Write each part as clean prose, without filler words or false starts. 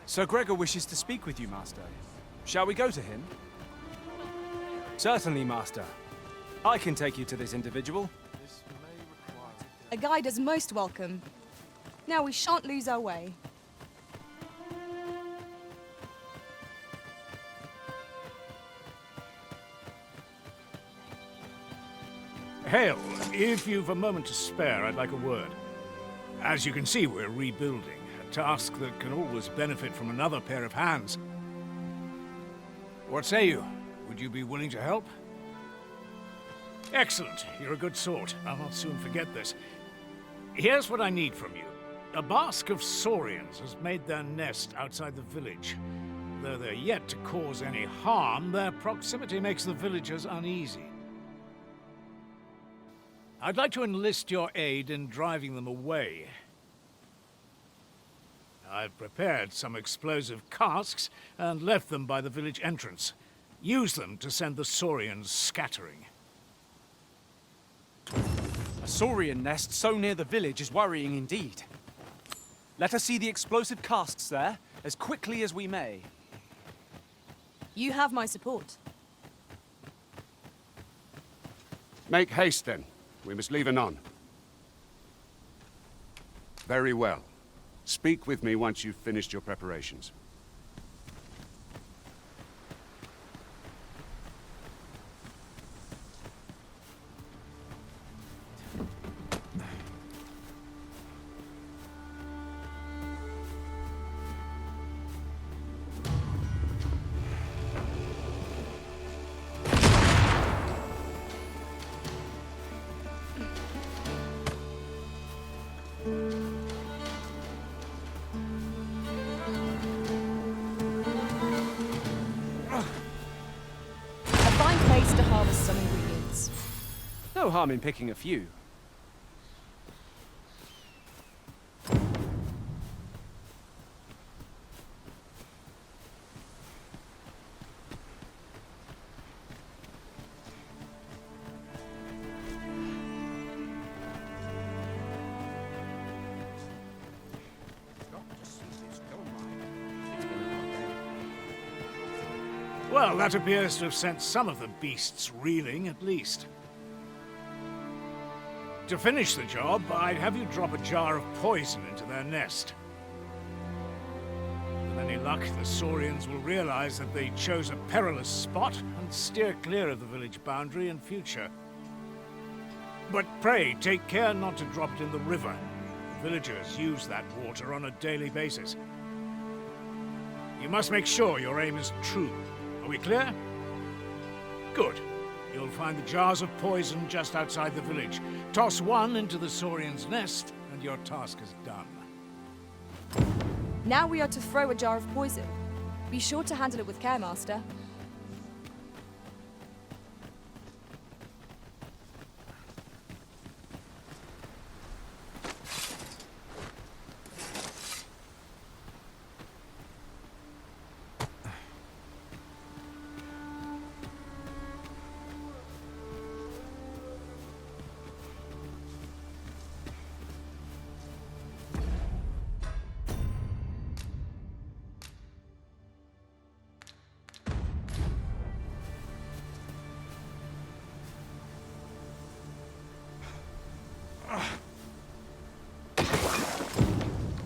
Sir Gregor wishes to speak with you, Master. Shall we go to him? Certainly, Master. I can take you to this individual. A guide is most welcome. Now we shan't lose our way. Hail, if you've a moment to spare, I'd like a word. As you can see, we're rebuilding, a task that can always benefit from another pair of hands. What say you? Would you be willing to help? Excellent. You're a good sort. I'll not soon forget this. Here's what I need from you. A bask of saurians has made their nest outside the village. Though they're yet to cause any harm, their proximity makes the villagers uneasy. I'd like to enlist your aid in driving them away. I've prepared some explosive casks and left them by the village entrance. Use them to send the saurians scattering. A saurian nest so near the village is worrying indeed. Let us see the explosive casks there, as quickly as we may. You have my support. Make haste, then. We must leave anon. Very well. Speak with me once you've finished your preparations. To harvest some ingredients. No harm in picking a few. Well, that appears to have sent some of the beasts reeling, at least. To finish the job, I'd have you drop a jar of poison into their nest. With any luck, the saurians will realize that they chose a perilous spot and steer clear of the village boundary in future. But pray, take care not to drop it in the river. The villagers use that water on a daily basis. You must make sure your aim is true. Are we clear? Good. You'll find the jars of poison just outside the village. Toss one into the saurian's nest, and your task is done. Now we are to throw a jar of poison. Be sure to handle it with care, Master.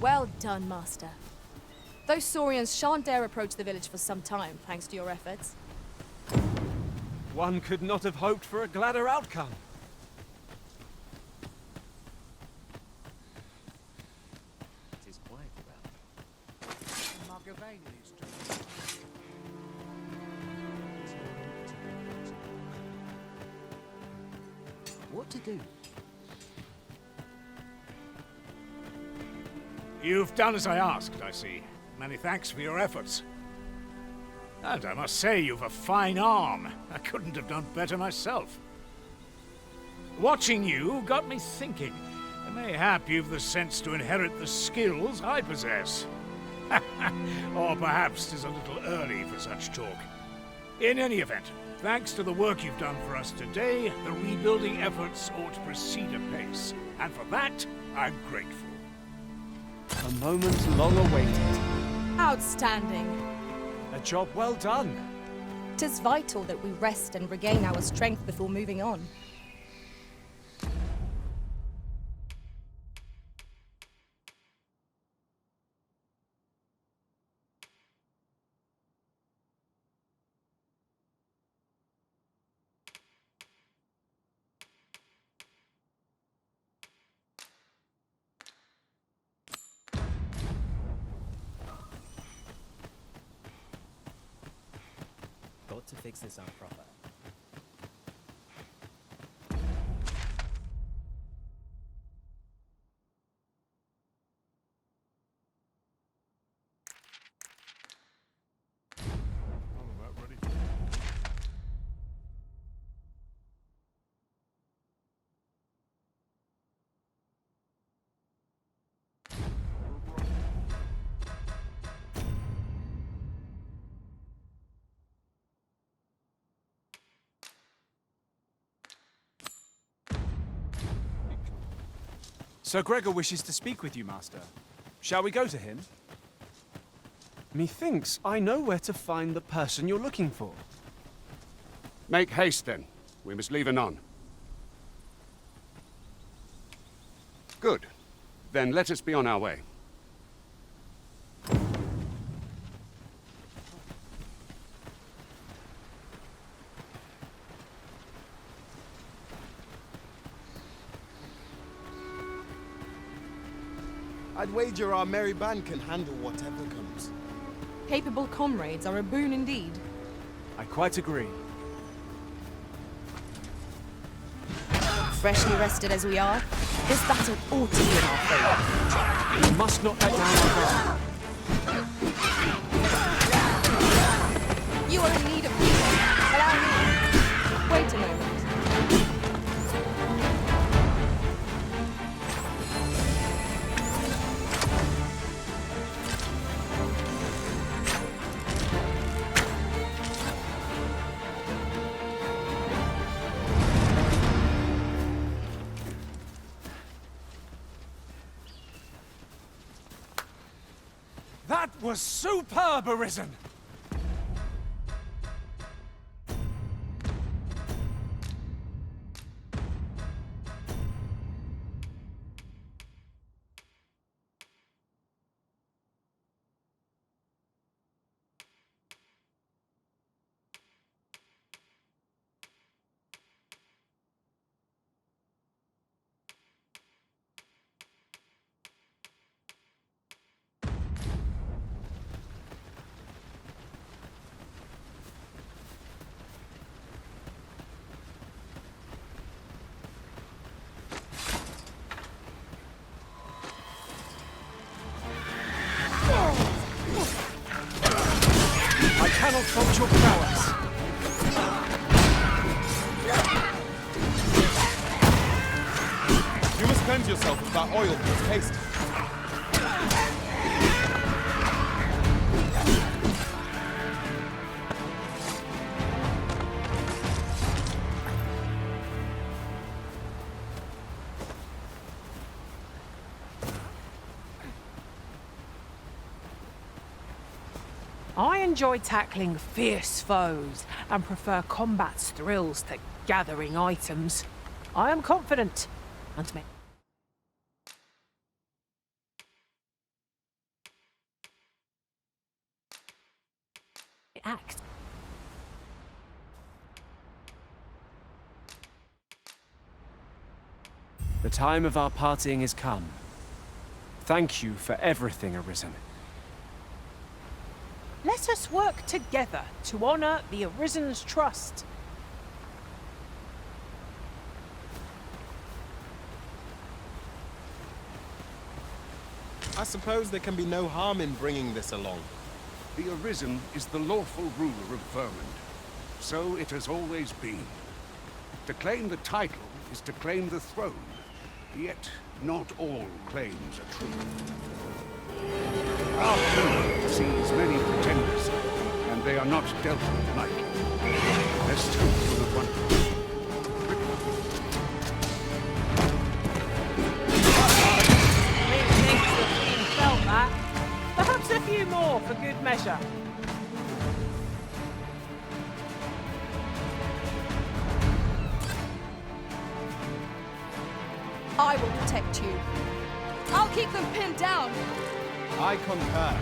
Well done, Master. Those saurians shan't dare approach the village for some time, thanks to your efforts. One could not have hoped for a gladder outcome. It is quiet about. What to do? You've done as I asked, I see. Many thanks for your efforts. And I must say, you've a fine arm. I couldn't have done better myself. Watching you got me thinking. Mayhap you've the sense to inherit the skills I possess. Or perhaps 'tis a little early for such talk. In any event, thanks to the work you've done for us today, the rebuilding efforts ought to proceed apace. And for that, I'm grateful. A moment long awaited. Outstanding. A job well done. It is vital that we rest and regain our strength before moving on. Got to fix this up proper. Sir Gregor wishes to speak with you, Master. Shall we go to him? Methinks I know where to find the person you're looking for. Make haste, then. We must leave anon. Good. Then let us be on our way. I'd wager our merry band can handle whatever comes. Capable comrades are a boon indeed. I quite agree. Freshly rested as we are, this battle ought to be in our favor. We must not let down our guard. You are in need of healing. Allow me. Wait a moment. That was superb, Arisen! I cannot fault your prowess. You must cleanse yourself of that oil, please. Haste. I enjoy tackling fierce foes and prefer combat's thrills to gathering items. I am confident and may act. The time of our parting is come. Thank you for everything, Arisen. Let us work together to honor the Arisen's trust. I suppose there can be no harm in bringing this along. The Arisen is the lawful ruler of Vermund. So it has always been. To claim the title is to claim the throne. Yet, not all claims are true. Our kingdom sees many pretenders, and they are not dealt with lightly. Lest you not want Methinks the Queen felt that. Perhaps if few more for good measure. I will protect you. I'll keep them pinned down. I concur.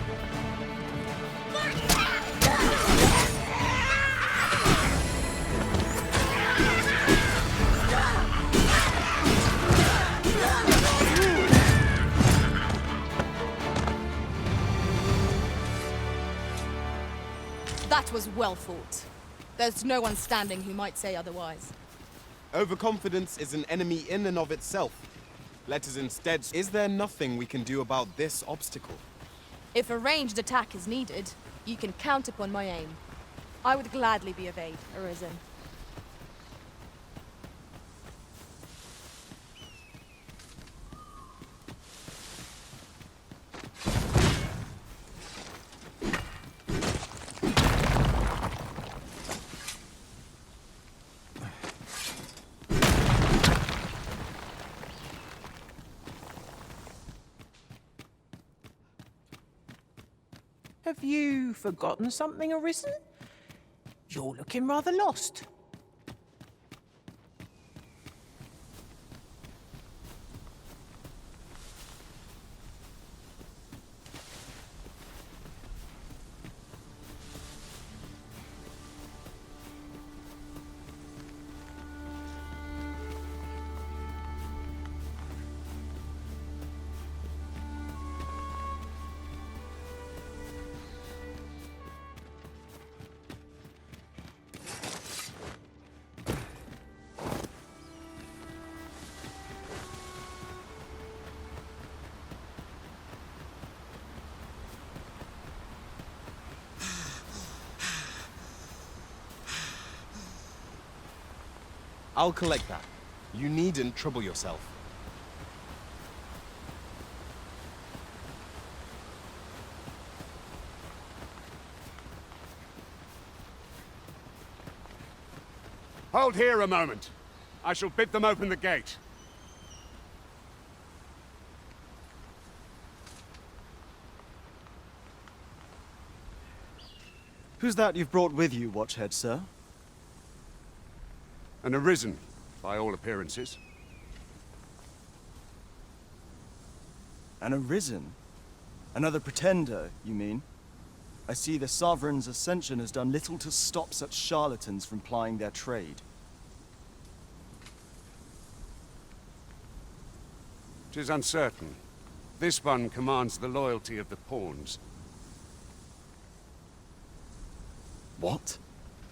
That was well fought. There's no one standing who might say otherwise. Overconfidence is an enemy in and of itself. Let us instead... Is there nothing we can do about this obstacle? If a ranged attack is needed, you can count upon my aim. I would gladly be of aid, Arisen. Have you forgotten something, Arisen? You're looking rather lost. I'll collect that. You needn't trouble yourself. Hold here a moment. I shall bid them open the gate. Who's that you've brought with you, Watchhead, sir? An Arisen, by all appearances. An Arisen? Another pretender, you mean? I see the Sovereign's ascension has done little to stop such charlatans from plying their trade. 'Tis uncertain. This one commands the loyalty of the pawns. What?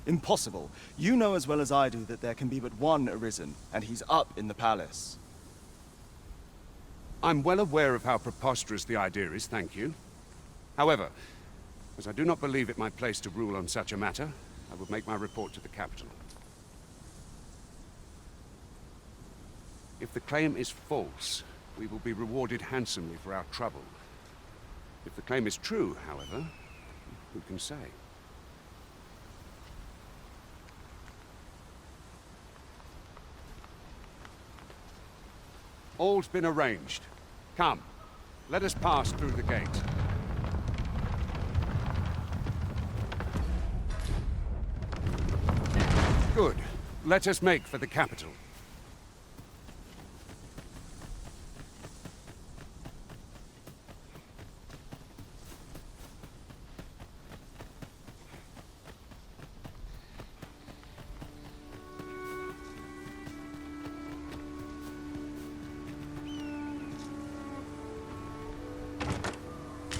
Impossible. You know as well as I do that there can be but one Arisen, and he's up in the palace. I'm well aware of how preposterous the idea is, thank you. However, as I do not believe it my place to rule on such a matter, I will make my report to the capital. If the claim is false, we will be rewarded handsomely for our trouble. If the claim is true, however, who can say? All's been arranged. Come, let us pass through the gate. Good. Let us make for the capital.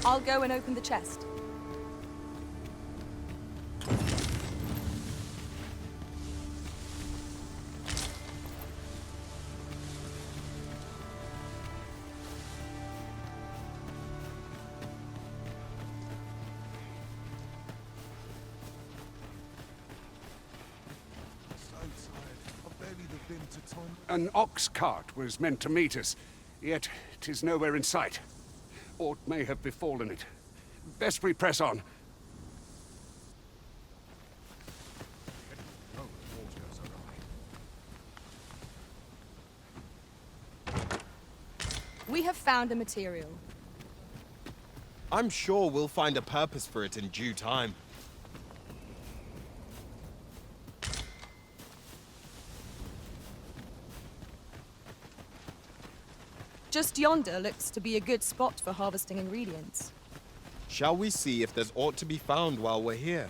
I'll go and open the chest. An ox cart was meant to meet us, yet 'tis nowhere in sight. Aught may have befallen it. Best we press on. We have found a material. I'm sure we'll find a purpose for it in due time. Just yonder looks to be a good spot for harvesting ingredients. Shall we see if there's aught to be found while we're here?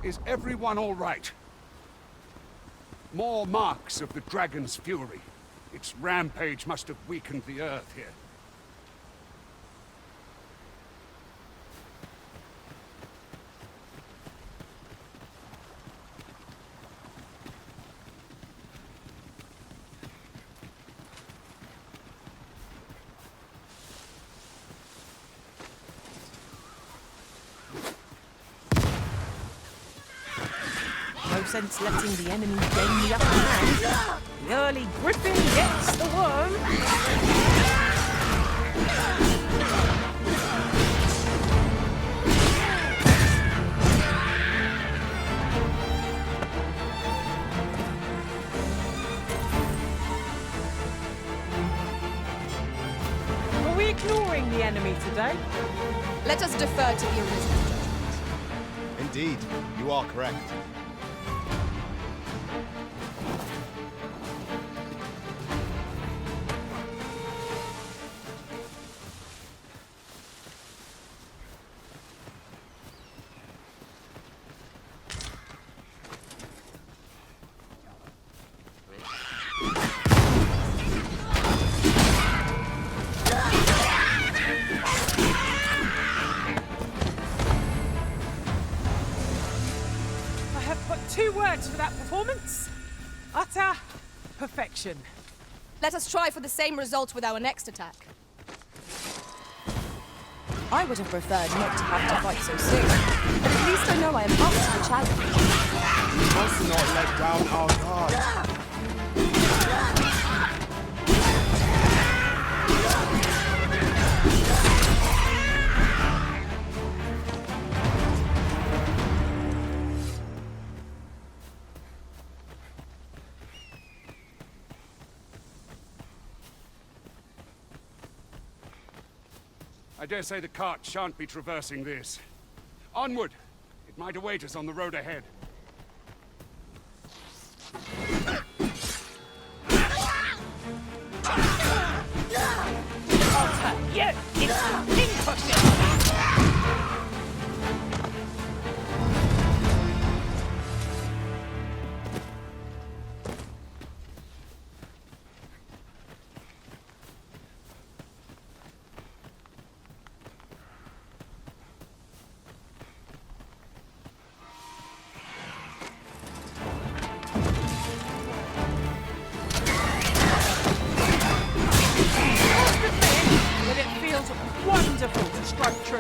Is everyone all right? More marks of the dragon's fury. Its rampage must have weakened the earth here. No sense letting the enemy gain the upper hand. The early griffin gets the worm. Are we ignoring the enemy today? Let us defer to the Arisen's judgment. Indeed, you are correct. I have but two words for that performance. Utter perfection. Let us try for the same result with our next attack. I would have preferred not to have to fight so soon, but at least I know I am up to the challenge. We must not let down our guard. I dare say the cart shan't be traversing this. Onward! It might await us on the road ahead. You! It's impossible! But it feels wonderful to strike true.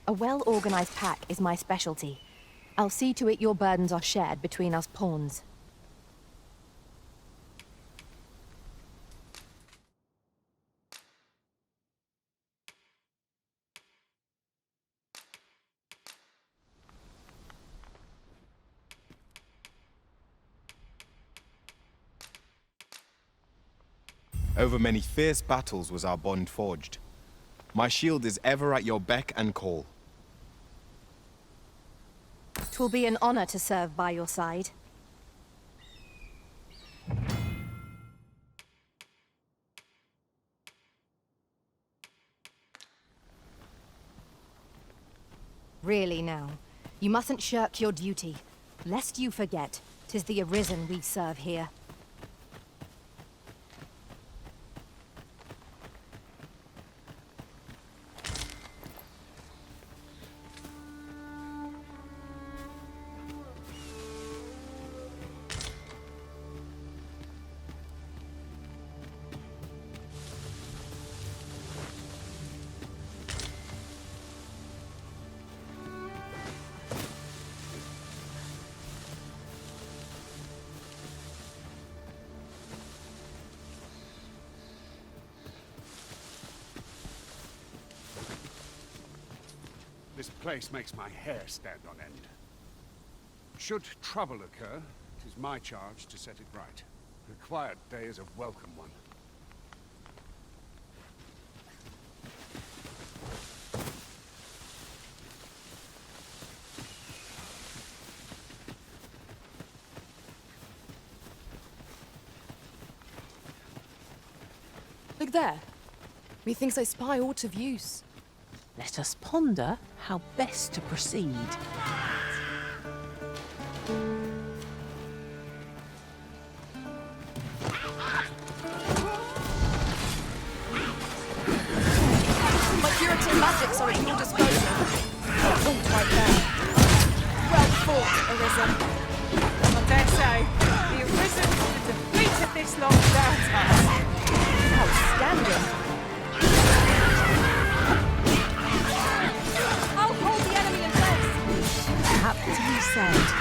A well-organized pack is my specialty. I'll see to it your burdens are shared between us pawns. Over many fierce battles was our bond forged. My shield is ever at your beck and call. 'Twill be an honor to serve by your side. Really now, you mustn't shirk your duty. Lest you forget, 'tis the Arisen we serve here. This place makes my hair stand on end. Should trouble occur, it is my charge to set it right. A quiet day is a welcome one. Look there. Methinks I spy aught of use. Let us ponder how best to proceed. My Puritan magics are at your disposal. Halt right there. Well fought, Arisen. I dare say, the Arisen would have defeated this long down. Outstanding. I'll hold the enemy in place. Aptly said.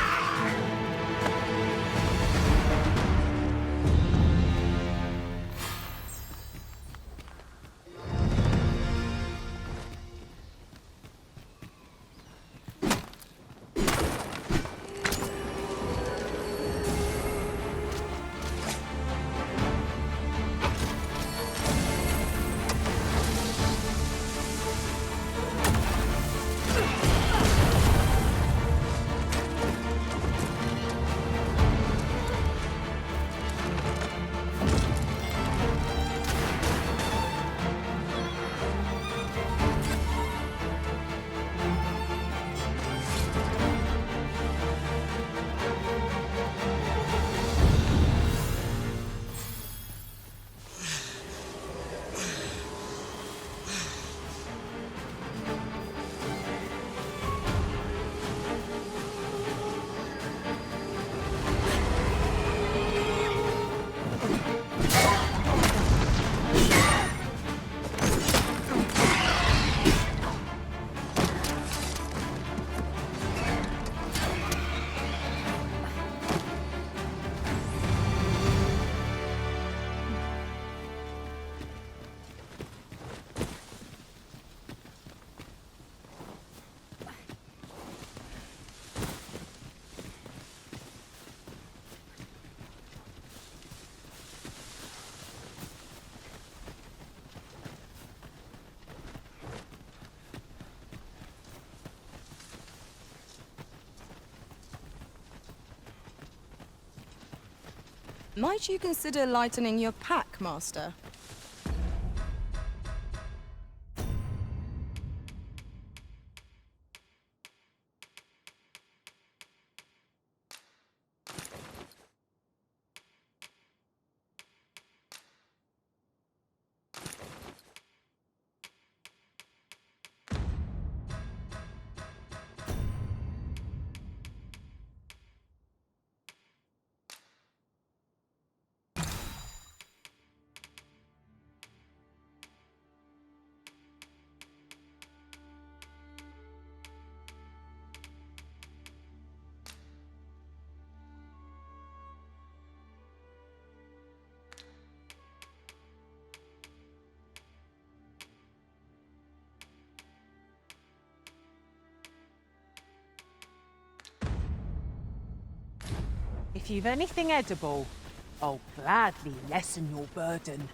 Might you consider lightening your pack, Master? If you've anything edible, I'll gladly lessen your burden.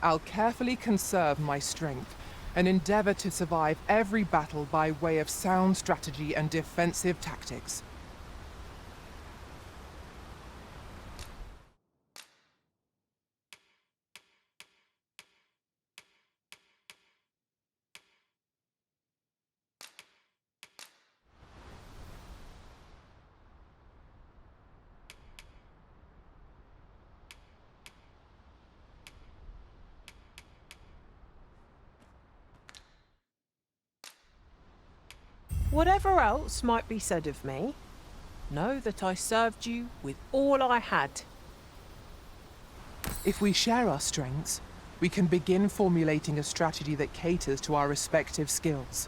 I'll carefully conserve my strength and endeavor to survive every battle by way of sound strategy and defensive tactics. Whatever else might be said of me, know that I served you with all I had. If we share our strengths, we can begin formulating a strategy that caters to our respective skills.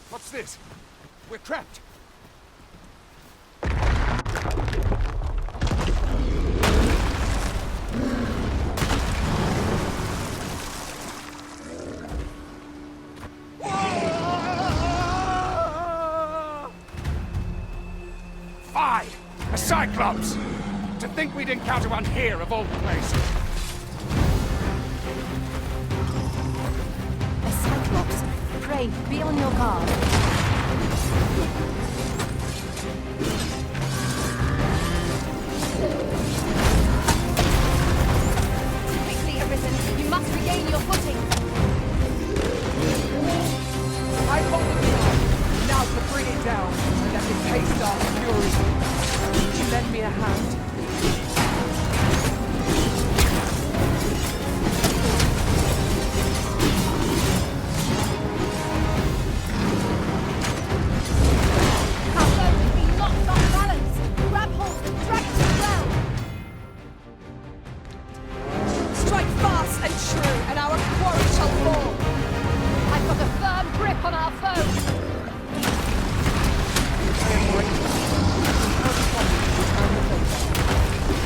What's this? We're trapped! Fie! A Cyclops! To think we'd encounter one here of all places! A Cyclops. Pray, be on your guard. Quickly, Arisen. You must regain your footing. I hold the line. Now to bring it down and let it taste our fury. Would you lend me a hand? Our boat has been knocked off balance. Grab hold and drag it to the ground. Strike fast and true, and our quarry shall fall. I've got a firm grip on our foe.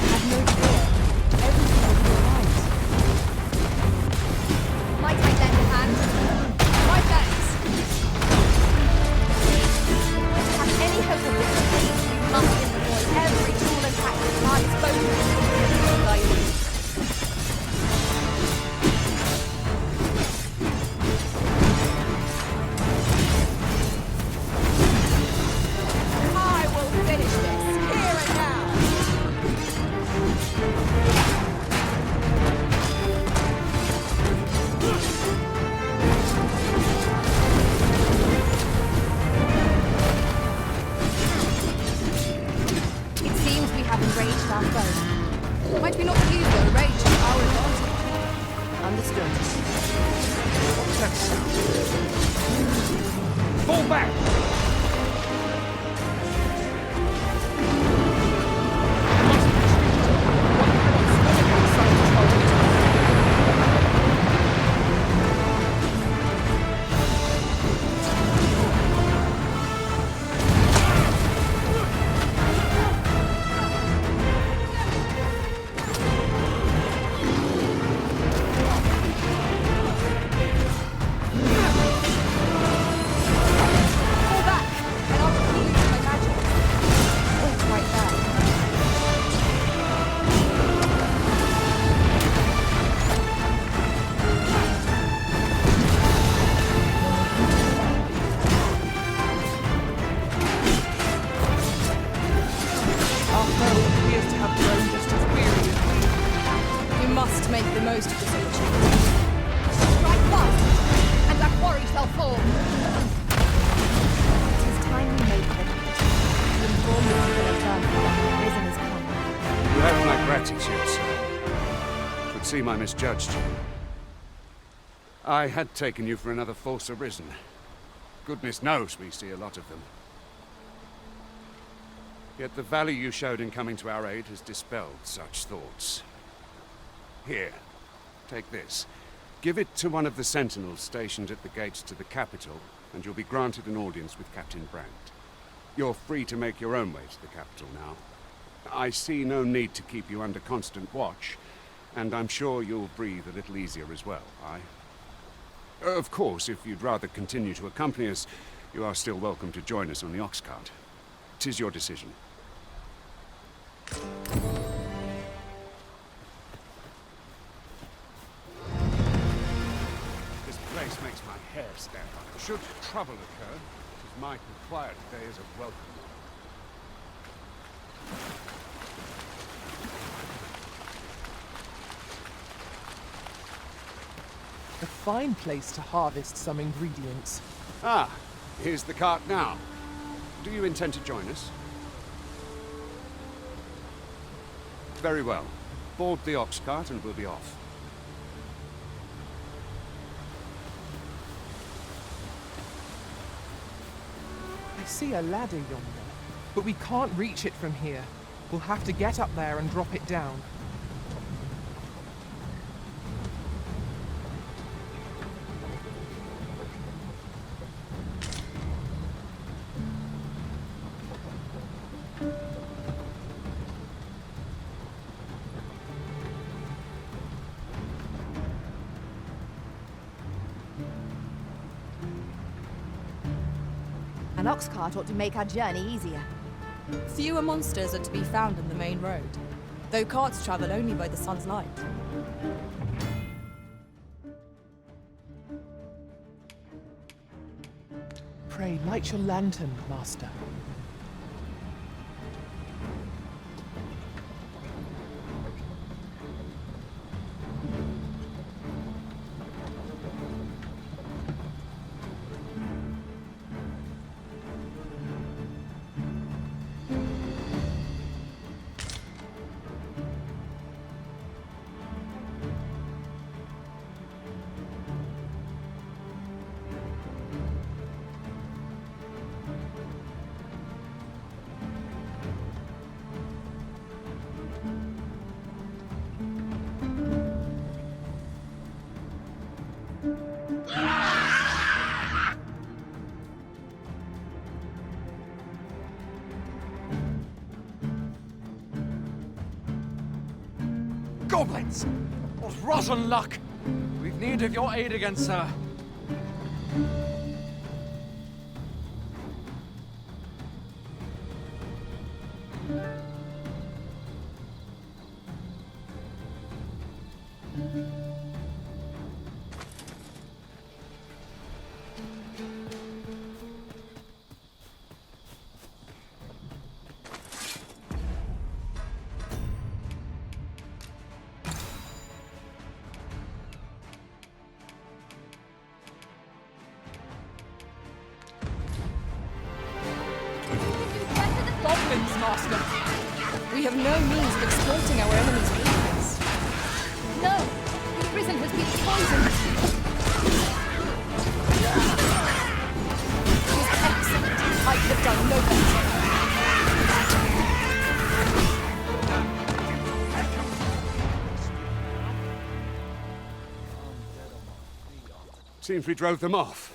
Have no fear. Everything will be alright. Might I lend a hand? My thanks. To have any hope of this, we must employ every tool and tactic at our disposal. By you. I will finish this here and now. It seems we have enraged our foe. Might we not use the rage to our advantage? Understood. What's that sound? Fall back! Fall back, and I'll repeat my magic. Wait right there. Our foe appears to have grown just as weary as we. We must make the most of this opportunity. Strike fast, and our quarry shall fall. It is time we made the to inform the people of Dogma that the Arisen is coming. You have my gratitude, sir. It would seem I misjudged you. I had taken you for another false Arisen. Goodness knows we see a lot of them. Yet the value you showed in coming to our aid has dispelled such thoughts. Here, take this. Give it to one of the sentinels stationed at the gates to the capital, and you'll be granted an audience with Captain Brandt. You're free to make your own way to the capital now. I see no need to keep you under constant watch, and I'm sure you'll breathe a little easier as well, aye? Of course, if you'd rather continue to accompany us, You are still welcome to join us on the ox cart. 'Tis your decision. This place makes my hair stand on. Should trouble occur, it is my quiet day as a welcome. A fine place to harvest some ingredients. Ah, here's the cart now. Do you intend to join us? Very well. Board the ox cart and we'll be off. I see a ladder yonder, but we can't reach it from here. We'll have to get up there and drop it down. An ox cart ought to make our journey easier. Fewer monsters are to be found on the main road, though carts travel only by the sun's light. Pray, light your lantern, Master. Goblins! What rotten luck! We've need of your aid again, sir. Goblins, Master! We have no means of exploiting our enemy's weakness. No! The prison has been poisoned! It was excellent. I could have done no better. Seems we drove them off.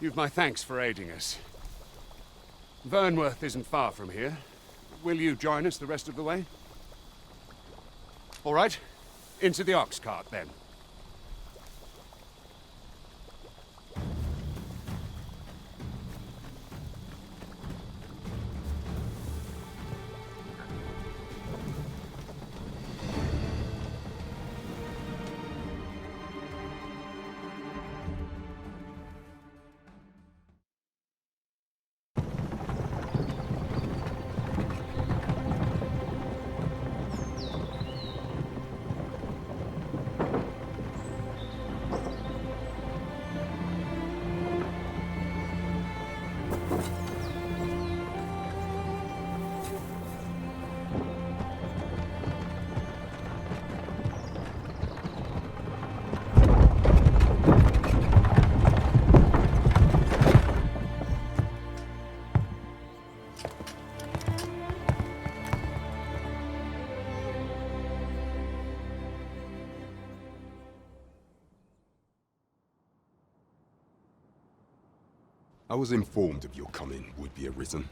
You've my thanks for aiding us. Vernworth isn't far from here. Will you join us the rest of the way? All right. Into the ox cart, then. I was informed of your coming, would-be Arisen.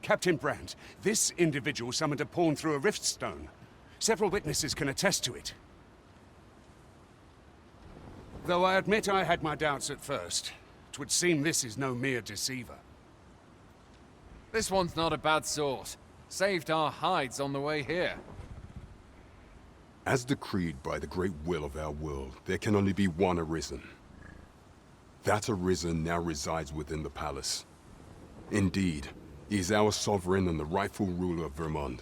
Captain Brandt, this individual summoned a pawn through a rift stone. Several witnesses can attest to it. Though I admit I had my doubts at first. 'Twould seem this is no mere deceiver. This one's not a bad sort. Saved our hides on the way here. As decreed by the great will of our world, there can only be one Arisen. That Arisen now resides within the palace. Indeed, he is our sovereign and the rightful ruler of Vermund.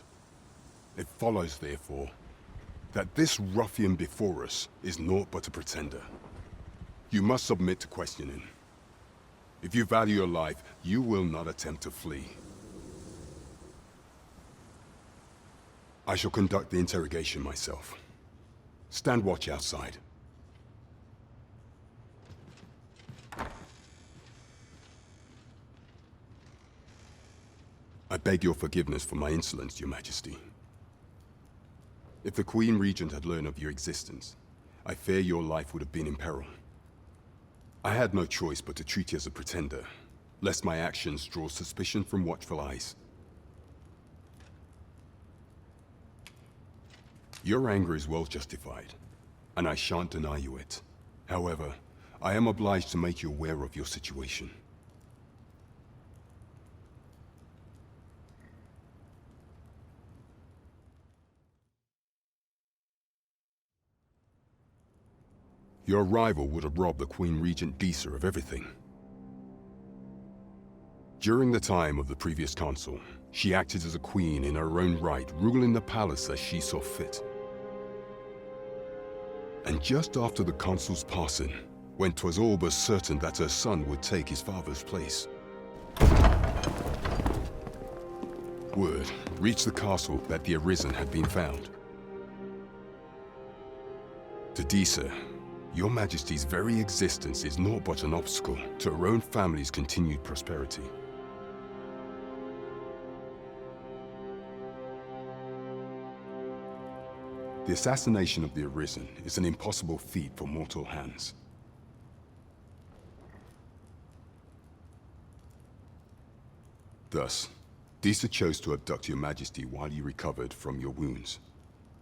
It follows, therefore, that this ruffian before us is naught but a pretender. You must submit to questioning. If you value your life, you will not attempt to flee. I shall conduct the interrogation myself. Stand watch outside. I beg your forgiveness for my insolence, Your Majesty. If the Queen Regent had learned of your existence, I fear your life would have been in peril. I had no choice but to treat you as a pretender, lest my actions draw suspicion from watchful eyes. Your anger is well justified, and I shan't deny you it. However, I am obliged to make you aware of your situation. Your arrival would have robbed the Queen Regent Disa of everything. During the time of the previous consul, she acted as a queen in her own right, ruling the palace as she saw fit. And just after the consul's passing, when 'twas all but certain that her son would take his father's place, word reached the castle that the Arisen had been found. To Disa, Your Majesty's very existence is naught but an obstacle to her own family's continued prosperity. The assassination of the Arisen is an impossible feat for mortal hands. Thus, Disa chose to abduct Your Majesty while you recovered from your wounds,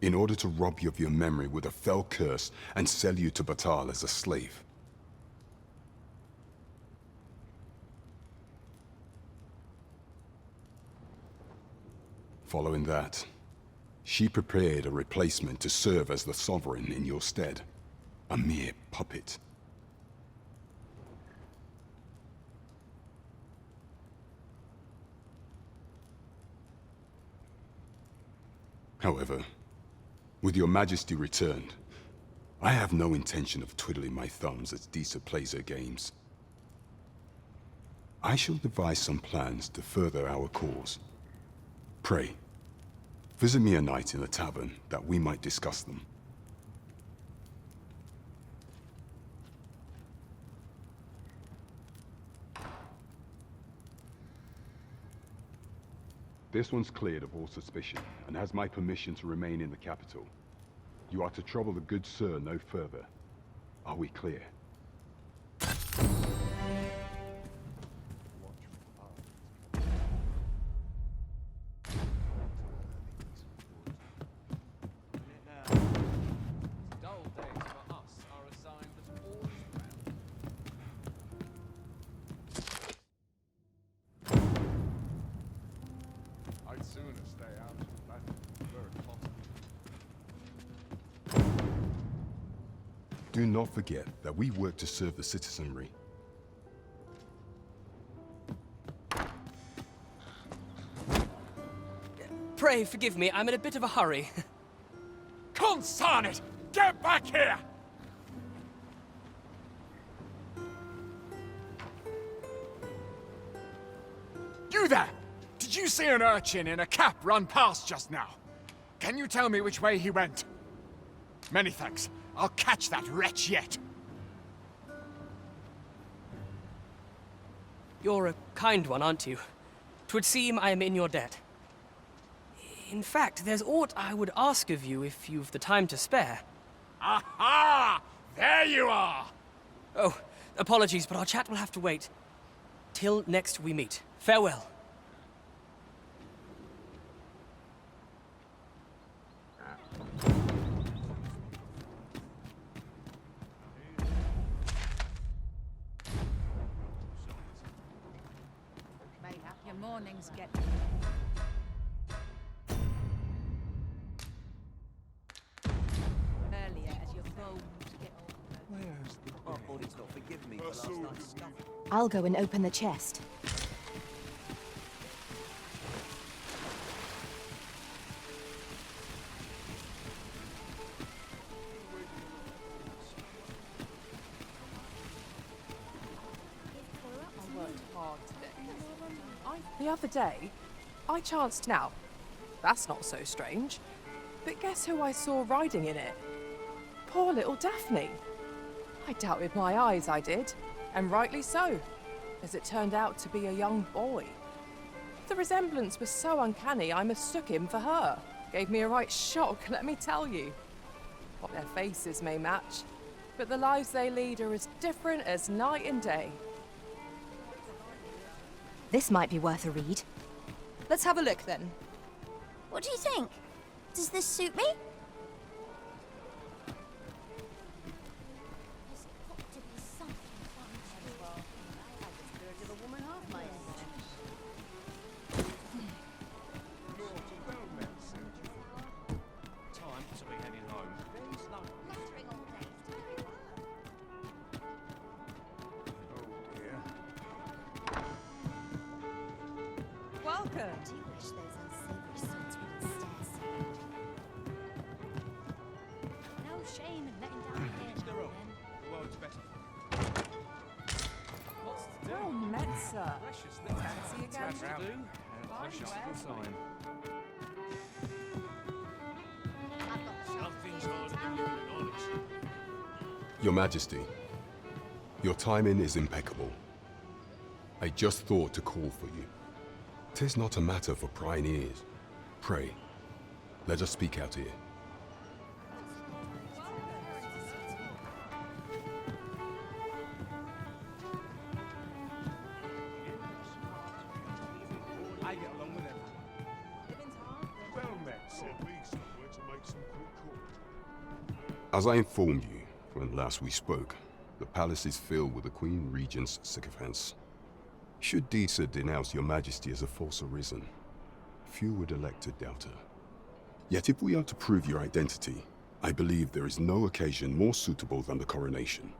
in order to rob you of your memory with a fell curse and sell you to Batal as a slave. Following that, she prepared a replacement to serve as the sovereign in your stead. A mere puppet. However, with Your Majesty returned, I have no intention of twiddling my thumbs as Disa plays her games. I shall devise some plans to further our cause. Pray, visit me a night in the tavern that we might discuss them. This one's cleared of all suspicion, and has my permission to remain in the capital. You are to trouble the good sir no further. Are we clear? Dull days for us are a sign that all is well. I'd sooner stay out of battle were it possible. Do not forget that we work to serve the citizenry. Pray forgive me, I'm in a bit of a hurry. Consign it! Get back here! You there! Did you see an urchin in a cap run past just now? Can you tell me which way he went? Many thanks. I'll catch that wretch yet. You're a kind one, aren't you? 'Twould seem I am in your debt. In fact, there's aught I would ask of you if you've the time to spare. Aha! There you are! Oh, apologies, but our chat will have to wait. Till next we meet. Farewell. Mornings get... Earlier as your bones get... Where's the... Our body's not forgiven me for last night's stuff. I'll go and open the chest. I worked hard today. The other day, I chanced now. That's not so strange. But guess who I saw riding in it? Poor little Daphne. I doubted my eyes, I did. And rightly so, as it turned out to be a young boy. The resemblance was so uncanny, I mistook him for her. Gave me a right shock, let me tell you. What their faces may match, but the lives they lead are as different as night and day. This might be worth a read. Let's have a look then. What do you think? Does this suit me? Time to be heading home. Oh dear. Welcome. Do you wish those unsavory sons were upstairs? No shame in letting down here now and then. The world's better. What's to do? Well met, sir. Precious little Fancy a That's gander? to do. And push up the sign. Nothing's harder than living honest. Your Majesty, your timing is impeccable. I just thought to call for you. 'Tis not a matter for prying ears. Pray, let us speak out here. I get along with everyone. Well met, sir. As I informed you when last we spoke, the palace is filled with the Queen Regent's sycophants. Should Disa denounce your Majesty as a false arisen, few would elect to doubt her. Yet if we are to prove your identity, I believe there is no occasion more suitable than the coronation.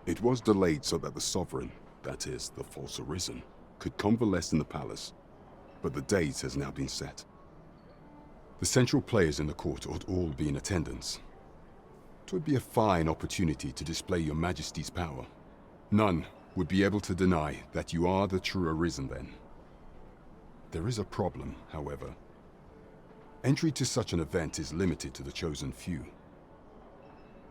It was delayed so that the sovereign, that is, the false arisen, could convalesce in the palace, but the date has now been set. The central players in the court ought all be in attendance. 'Twould be a fine opportunity to display your Majesty's power. None would be able to deny that you are the true arisen then. There is a problem, however. Entry to such an event is limited to the chosen few.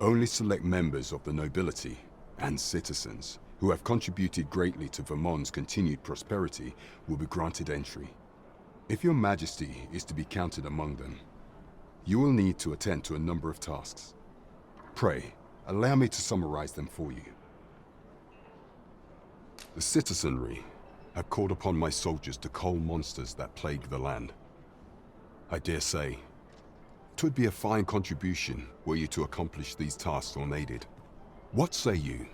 Only select members of the nobility and citizens who have contributed greatly to Vermont's continued prosperity will be granted entry. If your Majesty is to be counted among them, you will need to attend to a number of tasks. Pray, allow me to summarize them for you. The citizenry have called upon my soldiers to cull monsters that plague the land. I dare say, 'twould be a fine contribution were you to accomplish these tasks unaided. What say you?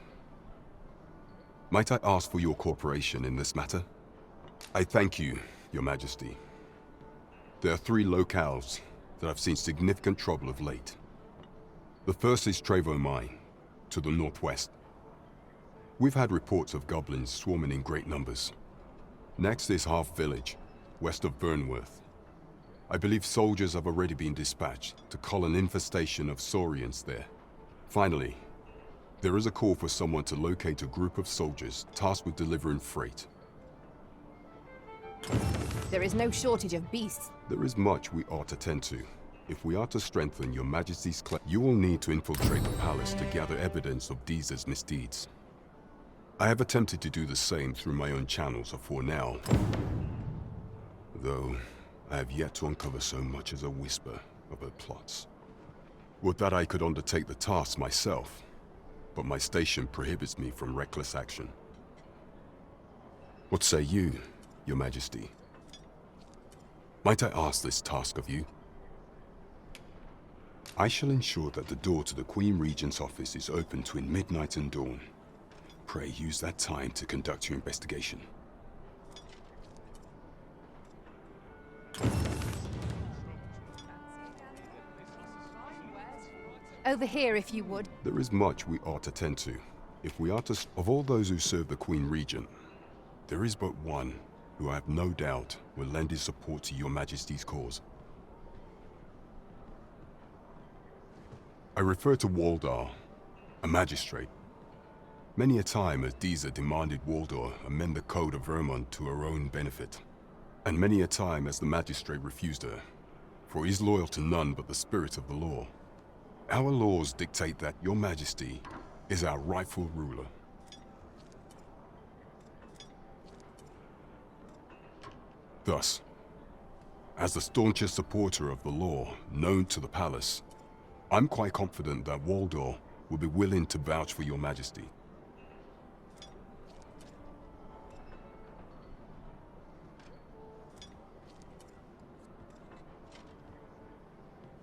Might I ask for your cooperation in this matter? I thank you, Your Majesty. There are 3 locales that have seen significant trouble of late. The first is Trevo Mine, to the northwest. We've had reports of goblins swarming in great numbers. Next is Half Village, west of Burnworth. I believe soldiers have already been dispatched to cull an infestation of saurians there. Finally, there is a call for someone to locate a group of soldiers tasked with delivering freight. There is no shortage of beasts. There is much we ought to tend to. If we are to strengthen your Majesty's claim, you will need to infiltrate the palace to gather evidence of Disa's misdeeds. I have attempted to do the same through my own channels afore now, though I have yet to uncover so much as a whisper of her plots. Would that I could undertake the task myself, but my station prohibits me from reckless action. What say you, Your Majesty? Might I ask this task of you? I shall ensure that the door to the Queen Regent's office is open between midnight and dawn. Pray use that time to conduct your investigation. Over here, if you would. There is much we ought to tend to. If we are to... Of all those who serve the Queen Regent, there is but one who I have no doubt will lend his support to your Majesty's cause. I refer to Waldar, a magistrate. Many a time has Disa demanded Waldar amend the Code of Vermont to her own benefit. And many a time has the magistrate refused her, for he is loyal to none but the spirit of the law. Our laws dictate that your Majesty is our rightful ruler. Thus, as the staunchest supporter of the law known to the palace, I'm quite confident that Waldor will be willing to vouch for your Majesty.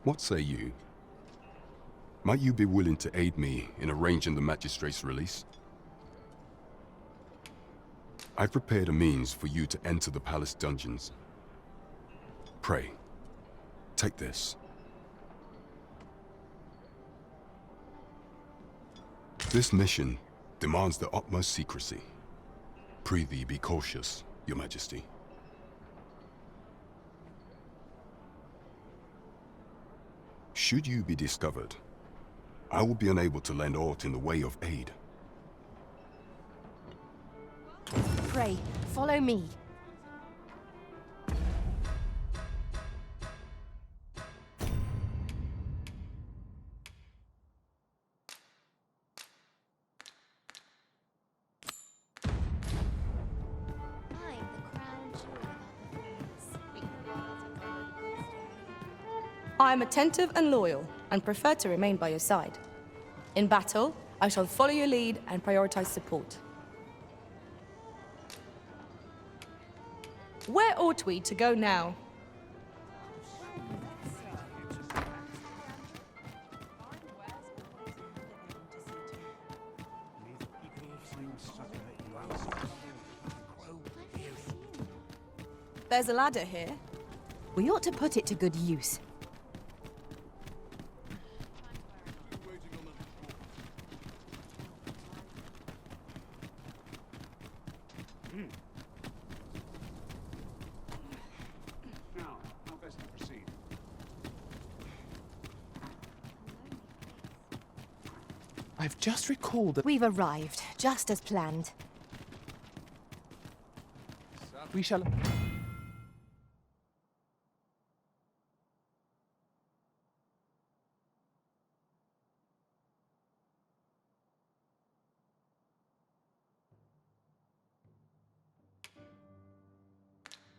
What say you? Might you be willing to aid me in arranging the magistrate's release? I've prepared a means for you to enter the palace dungeons. Pray, take this. This mission demands the utmost secrecy. Prithee be cautious, your Majesty. Should you be discovered, I will be unable to lend aught in the way of aid. Pray, follow me. I am attentive and loyal, and prefer to remain by your side. In battle, I shall follow your lead and prioritize support. Where ought we to go now? There's a ladder here. We ought to put it to good use. Now, how best to proceed? I've just recalled that We've arrived, just as planned. we shall...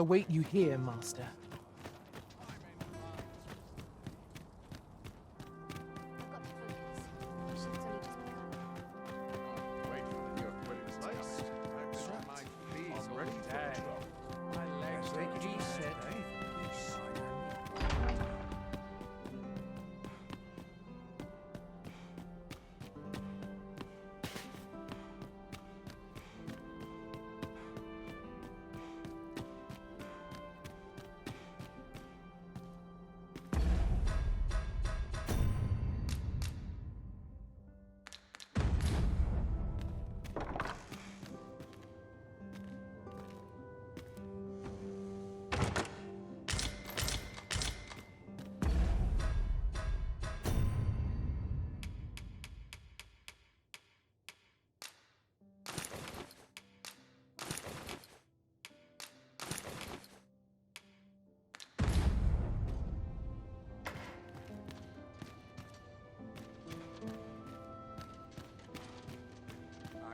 await you here, Master.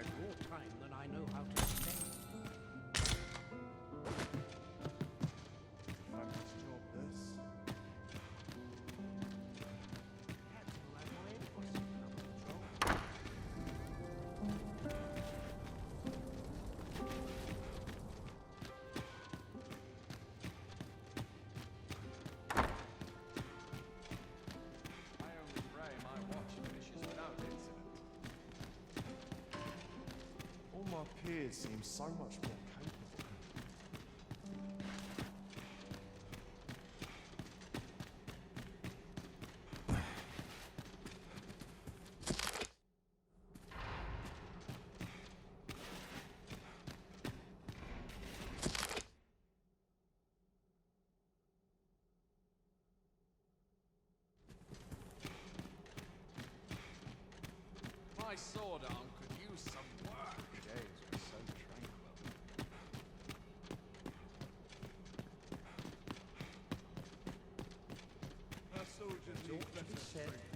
I've more time than I know how to spend. I only pray my watch finishes without incident. All my peers seem so much more capable. sword arm could use some work. Days were so tranquil. Our soldiers need better strength.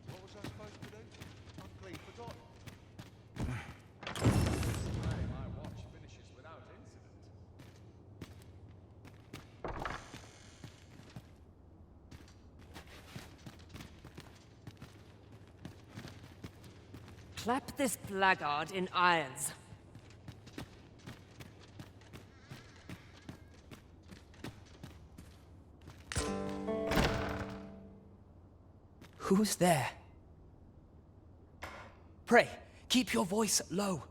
What was I supposed to do? I've clean forgotten. Pray my watch finishes without incident. Clap this blackguard in irons. Who's there? Pray, keep your voice low.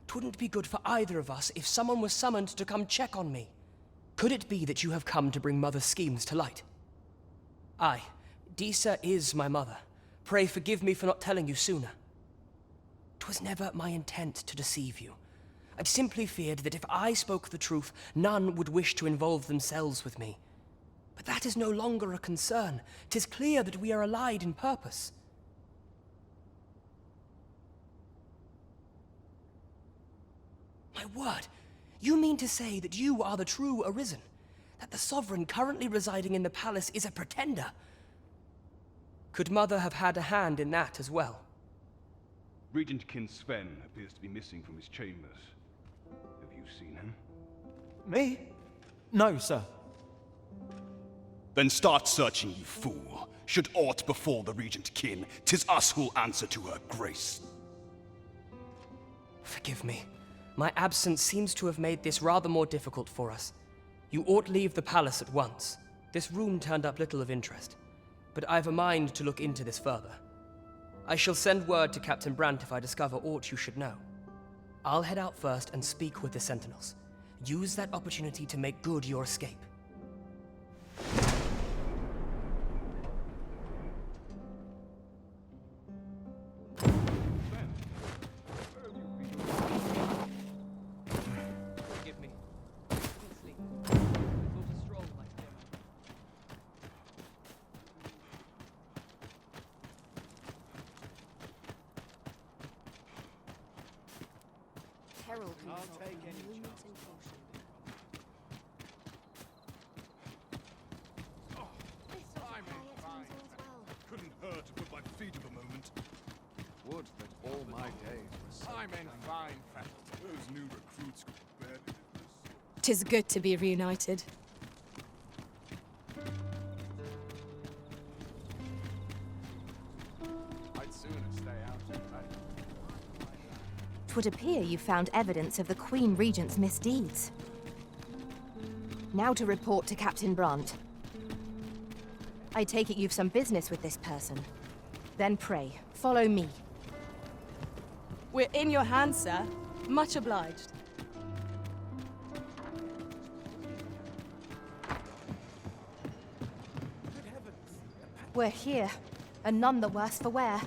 'Twouldn't be good for either of us if someone was summoned to come check on me. Could it be that you have come to bring Mother's schemes to light? Aye, Disa is my mother. Pray forgive me for not telling you sooner. 'Twas never my intent to deceive you. I'd simply feared that if I spoke the truth, none would wish to involve themselves with me. But that is no longer a concern. 'Tis clear that we are allied in purpose. My word, you mean to say that you are the true Arisen? That the Sovereign currently residing in the palace is a pretender? Could Mother have had a hand in that as well? Regent King Sven appears to be missing from his chambers. Have you seen him? Me? No, sir. Then start searching, you fool. Should aught befall the Regent Kin, 'tis us who'll answer to her grace. Forgive me. My absence seems to have made this rather more difficult for us. You ought leave the palace at once. This room turned up little of interest, but I've a mind to look into this further. I shall send word to Captain Brandt if I discover aught you should know. I'll head out first and speak with the Sentinels. Use that opportunity to make good your escape. Forgive me. I couldn't sleep. I thought a stroll might clear my mind. Herald I'll take any movement chance. and caution. Couldn't hurt to put my feet up a moment. Would that all my days were so I'm in fine fettle. Those new recruits could barely do this. 'Tis good to be reunited. I'd sooner stay out and play. 'Twould appear you found evidence of the Queen Regent's misdeeds. Now to report to Captain Brandt. I take it you've some business with this person. Then pray, follow me. We're in your hands, sir. Much obliged. We're here, and none the worse for wear.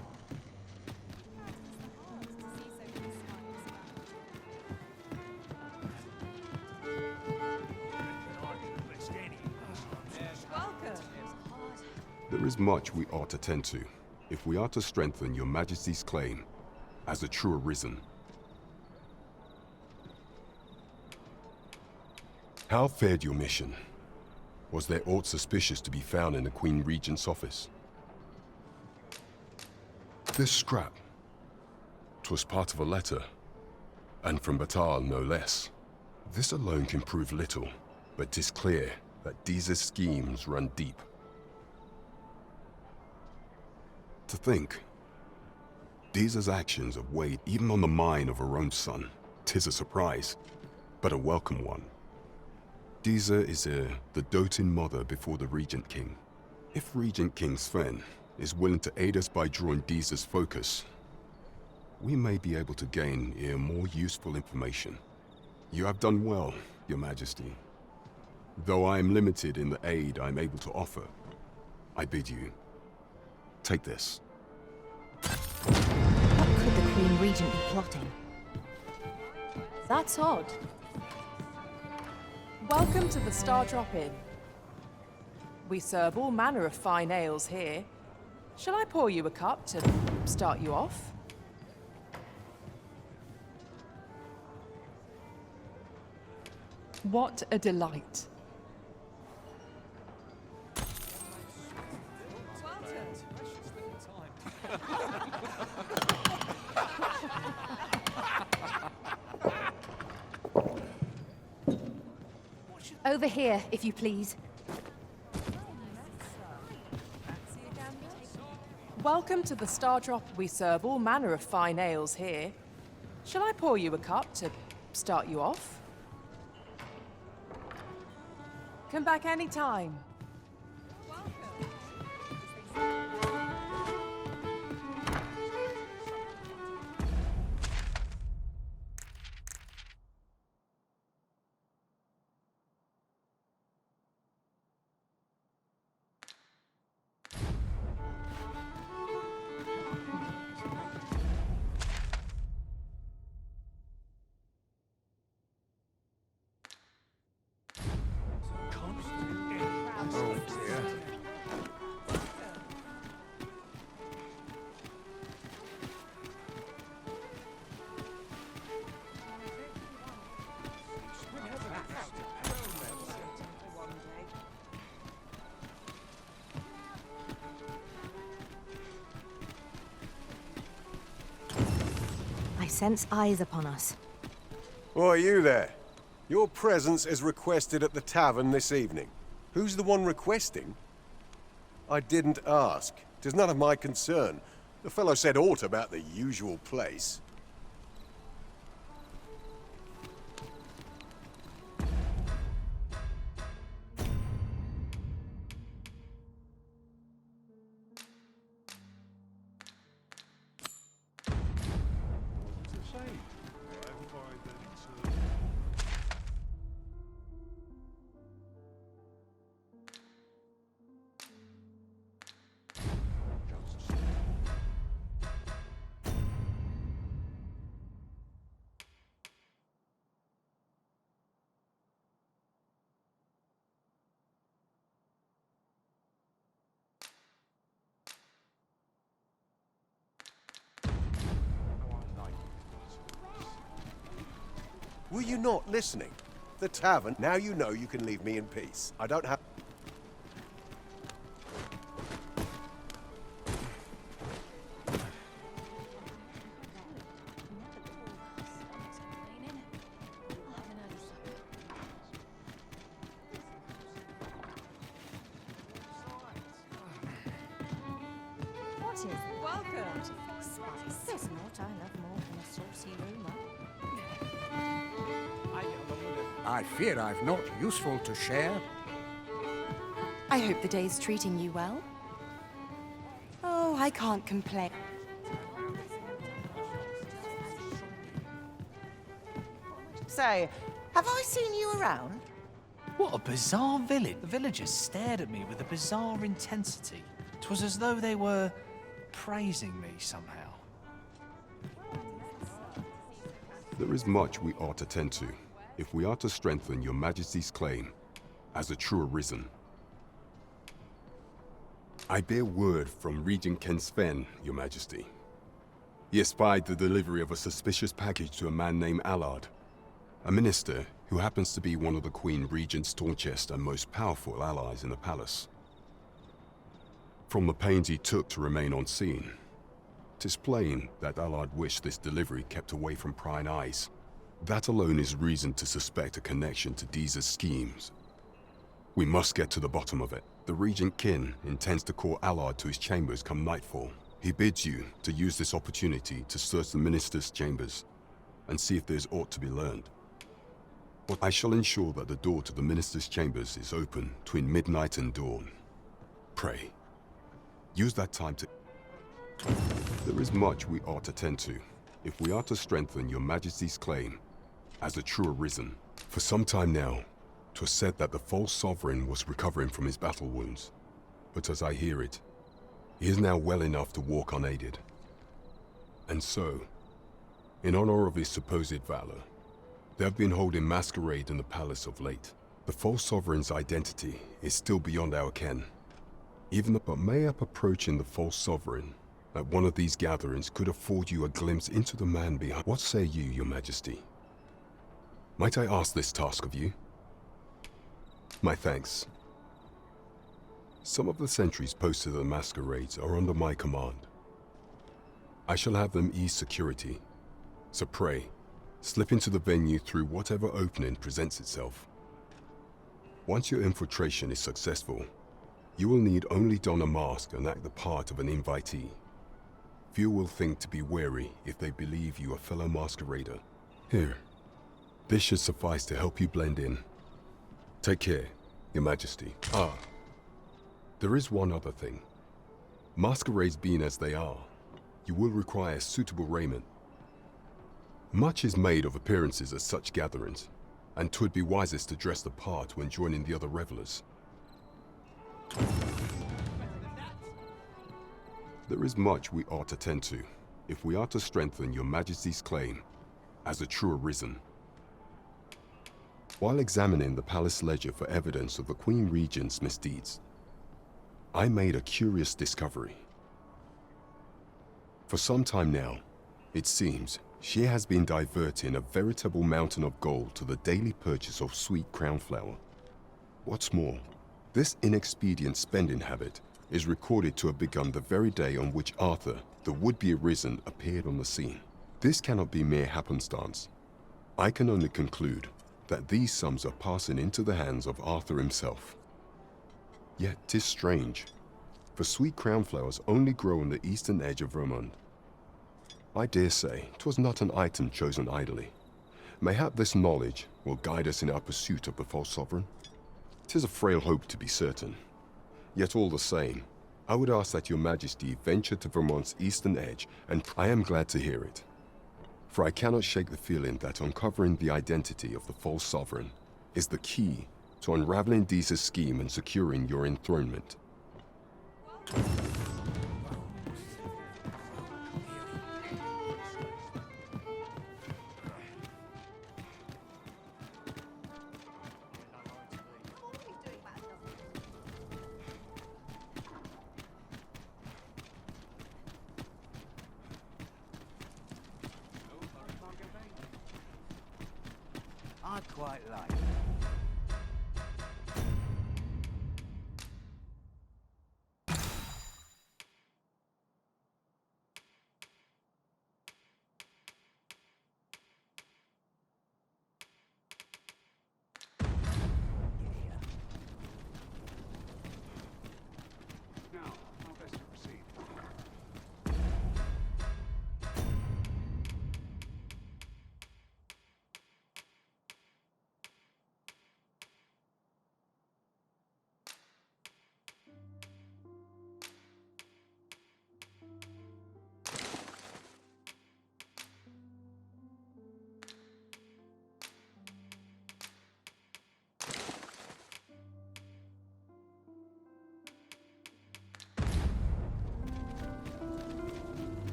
There is much we ought to tend to, if we are to strengthen your Majesty's claim as a true Arisen. How fared your mission? Was there aught suspicious to be found in the Queen Regent's office? This scrap. 'Twas part of a letter, and from Batal no less. This alone can prove little, but 'tis clear that Disa's schemes run deep. To think, Disa's actions have weighed even on the mind of her own son. 'Tis a surprise, but a welcome one. Disa is the doting mother before the Regent King. If Regent King Sven is willing to aid us by drawing Disa's focus, we may be able to gain more useful information. You have done well, Your Majesty. Though I am limited in the aid I'm able to offer, I bid you, take this. What could the Queen Regent be plotting? That's odd. Welcome to the Star Drop Inn. We serve all manner of fine ales here. Shall I pour you a cup to start you off? What a delight. Over here, if you please. Welcome to the Star Drop. We serve all manner of fine ales here. Shall I pour you a cup to start you off? Come back anytime. I sense eyes upon us. Why, you there? Your presence is requested at the tavern this evening. Who's the one requesting? I didn't ask. 'Tis none of my concern. The fellow said aught about the usual place. Were you not listening? The tavern. Now you know you can leave me in peace. I don't have... What is it? Welcome. Spice. There's naught I love more than a saucy rumour. I fear I've naught useful to share. I hope the day's treating you well. Oh, I can't complain. Say, have I seen you around? What a bizarre village. The villagers stared at me with a bizarre intensity. 'Twas as though they were praising me somehow. There is much we ought to tend to, if we are to strengthen your Majesty's claim as a true arisen. I bear word from Regent Ken Sven, Your Majesty. He espied the delivery of a suspicious package to a man named Allard, a minister who happens to be one of the Queen Regent's staunchest and most powerful allies in the palace. From the pains he took to remain on scene, 'tis plain that Allard wished this delivery kept away from prying eyes. That alone is reason to suspect a connection to Deeza's schemes. We must get to the bottom of it. The Regent Kin intends to call Allard to his chambers come nightfall. He bids you to use this opportunity to search the minister's chambers and see if there's aught to be learned. But I shall ensure that the door to the minister's chambers is open between midnight and dawn. Pray, use that time to... There is much we ought to tend to, if we are to strengthen your Majesty's claim as a true arisen. For some time now, 'twas said that the false sovereign was recovering from his battle wounds. But as I hear it, he is now well enough to walk unaided. And so, in honor of his supposed valor, they have been holding masquerade in the palace of late. The false sovereign's identity is still beyond our ken. But mayhap approaching the false sovereign at one of these gatherings could afford you a glimpse into the man behind. What say you, your majesty? Might I ask this task of you? My thanks. Some of the sentries posted at the masquerades are under my command. I shall have them ease security, so pray, slip into the venue through whatever opening presents itself. Once your infiltration is successful, you will need only don a mask and act the part of an invitee. Few will think to be wary if they believe you a fellow masquerader. Here, this should suffice to help you blend in. Take care, your majesty. There is one other thing. Masquerades being as they are, you will require suitable raiment. Much is made of appearances at such gatherings, and 'twould be wisest to dress the part when joining the other revelers. There is much we ought to tend to, if we are to strengthen your majesty's claim as a true Arisen. While examining the palace ledger for evidence of the Queen Regent's misdeeds, I made a curious discovery. For some time now, it seems, she has been diverting a veritable mountain of gold to the daily purchase of sweet crown flower. What's more, this inexpedient spending habit is recorded to have begun the very day on which Arthur, the would-be Arisen, appeared on the scene. This cannot be mere happenstance. I can only conclude that these sums are passing into the hands of Arthur himself. Yet 'tis strange, for sweet crown flowers only grow on the eastern edge of Vermund. I dare say 'twas not an item chosen idly. Mayhap this knowledge will guide us in our pursuit of the false sovereign. 'Tis a frail hope to be certain. Yet all the same, I would ask that your majesty venture to Vermont's eastern edge, and I am glad to hear it. For I cannot shake the feeling that uncovering the identity of the false sovereign is the key to unraveling Deeza's scheme and securing your enthronement. I quite like. Now, how best to proceed?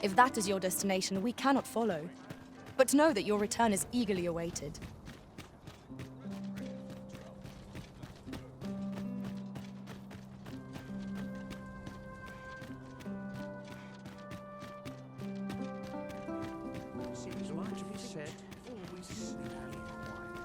If that is your destination, we cannot follow. But know that your return is eagerly awaited. Seems much to be said, always seemingly quiet.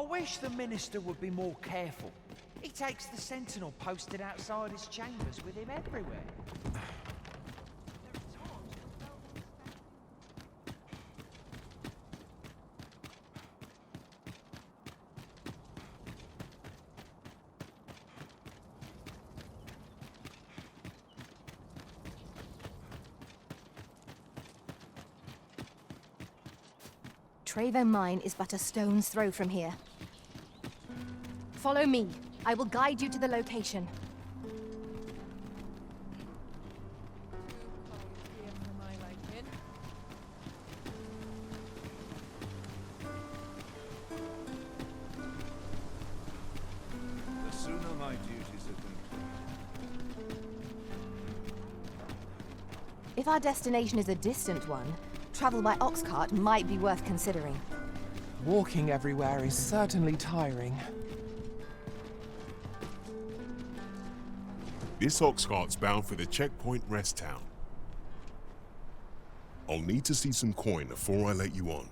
I wish the minister would be more careful. He takes the sentinel posted outside his chambers with him everywhere. Trevo Mine is but a stone's throw from here. Follow me. I will guide you to the location. The sooner my duties are done. If our destination is a distant one, travel by ox cart might be worth considering. Walking everywhere is certainly tiring. This ox cart's bound for the checkpoint rest town. I'll need to see some coin before I let you on.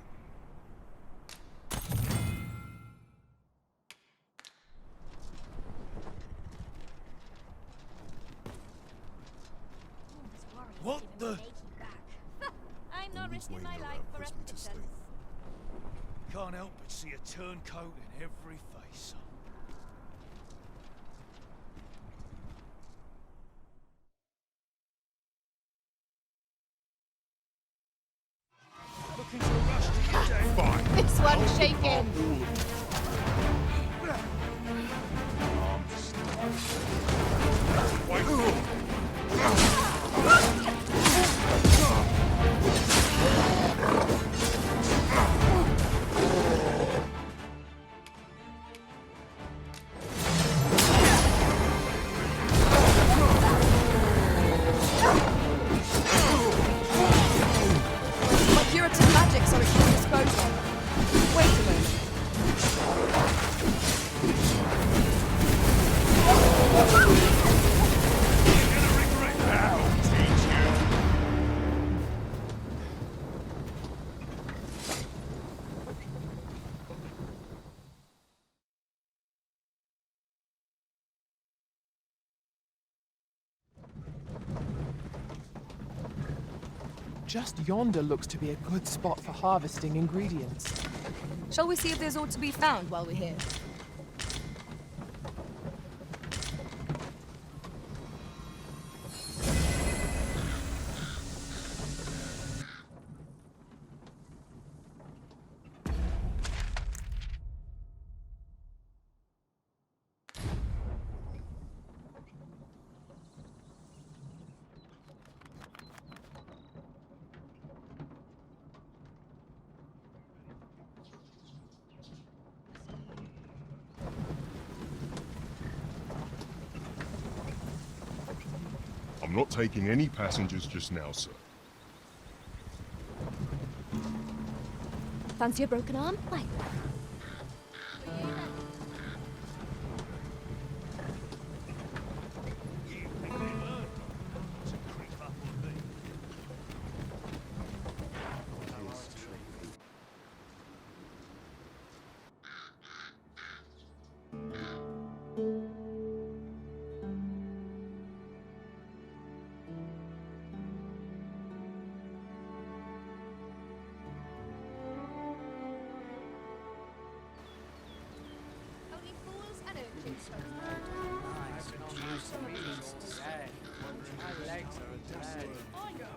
What the? I'm not risking my life for repetition. Can't help but see a turncoat in every face. Looking to rush to you, Dave. Fine. This one's shaking. My curative magics are at your disposal. Wait a moment. Just yonder looks to be a good spot for harvesting ingredients. Shall we see if there's aught to be found while we're here? I'm not taking any passengers just now, sir. Fancy a broken arm? Why? Only fools and urchins.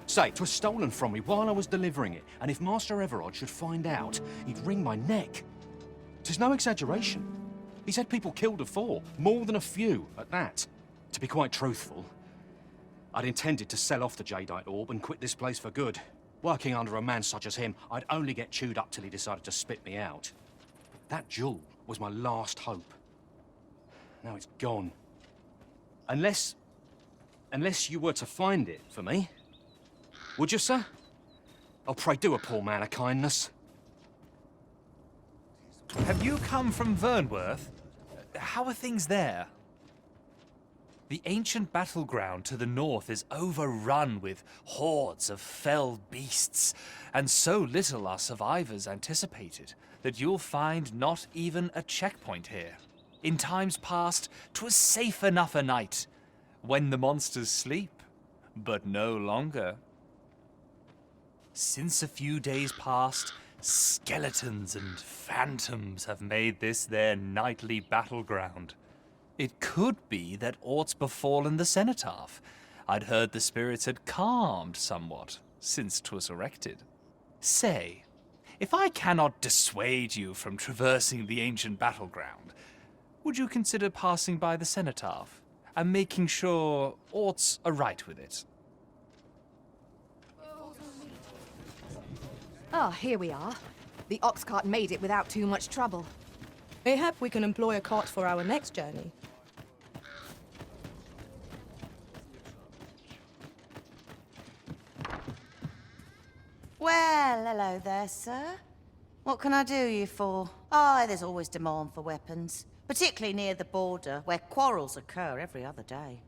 Say, 'twas stolen from me while I was delivering it, and if Master Everard should find out, he'd wring my neck. 'Tis no exaggeration. He said people killed afore, more than a few at that. To be quite truthful, I'd intended to sell off the Jadeite orb and quit this place for good. Working under a man such as him, I'd only get chewed up till he decided to spit me out. That jewel was my last hope. Now it's gone. Unless you were to find it for me. Would you, sir? Oh, pray do a poor man a kindness. Have you come from Vernworth? How are things there? The ancient battleground to the north is overrun with hordes of fell beasts, and so little are survivors anticipated that you'll find not even a checkpoint here. In times past, 'twas safe enough a night, when the monsters sleep, but no longer. Since a few days past, skeletons and phantoms have made this their nightly battleground. It could be that aught's befallen the cenotaph. I'd heard the spirits had calmed somewhat since 'twas erected. Say, if I cannot dissuade you from traversing the ancient battleground, would you consider passing by the cenotaph and making sure aught's aright with it? Ah, here we are. The ox cart made it without too much trouble. Mayhap we can employ a cart for our next journey. Well, hello there, sir. What can I do you for? Oh, there's always demand for weapons, particularly near the border, where quarrels occur every other day.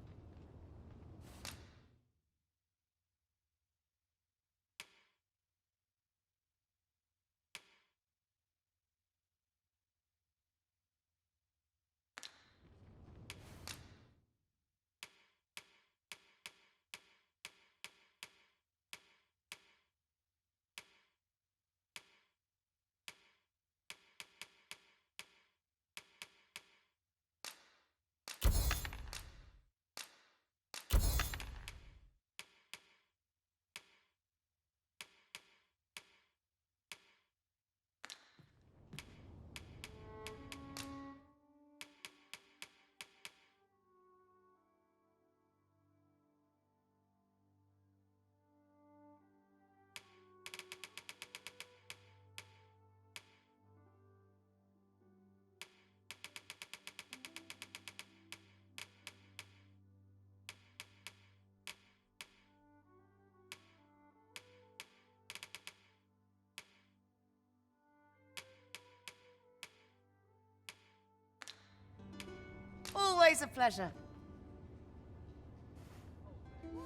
Always a pleasure.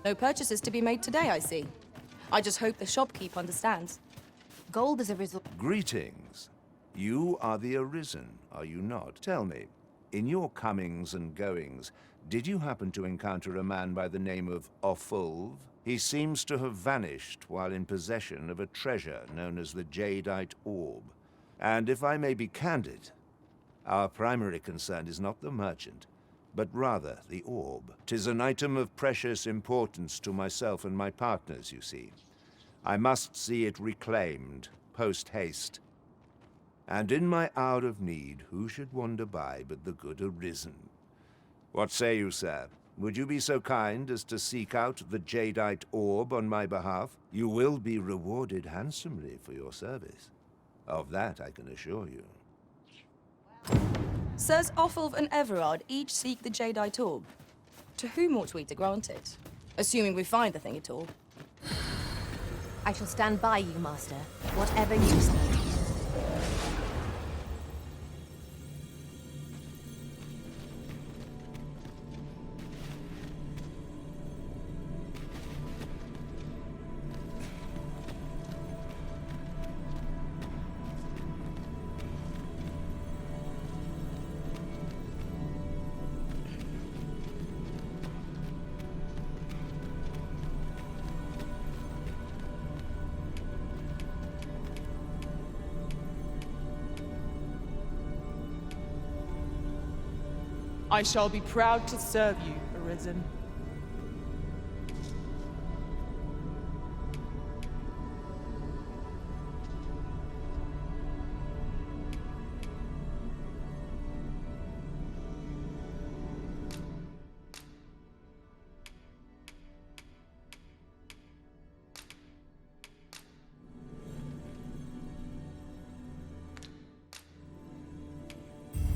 No purchases to be made today, I see. I just hope the shopkeep understands. Gold is a result. Greetings. You are the Arisen, are you not? Tell me, in your comings and goings, did you happen to encounter a man by the name of Offulv? He seems to have vanished while in possession of a treasure known as the Jadeite Orb. And if I may be candid, our primary concern is not the merchant, but rather the orb. 'Tis an item of precious importance to myself and my partners, you see. I must see it reclaimed, post-haste. And in my hour of need, who should wander by but the good Arisen? What say you, sir? Would you be so kind as to seek out the Jadeite Orb on my behalf? You will be rewarded handsomely for your service. Of that I can assure you. Sirs Offulv and Everard each seek the Jadeite Orb. To whom ought we to grant it? Assuming we find the thing at all. I shall stand by you, Master, whatever you say. I shall be proud to serve you, Arisen.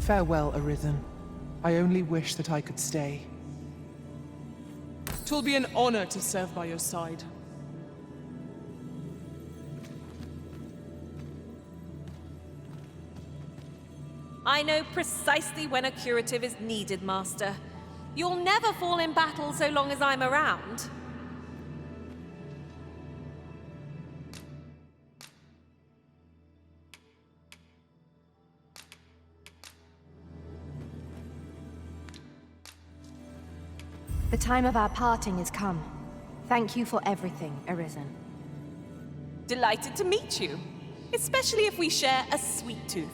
Farewell, Arisen. I only wish that I could stay. 'Twill be an honor to serve by your side. I know precisely when a curative is needed, Master. You'll never fall in battle so long as I'm around. The time of our parting is come. Thank you for everything, Arisen. Delighted to meet you, especially if we share a sweet tooth.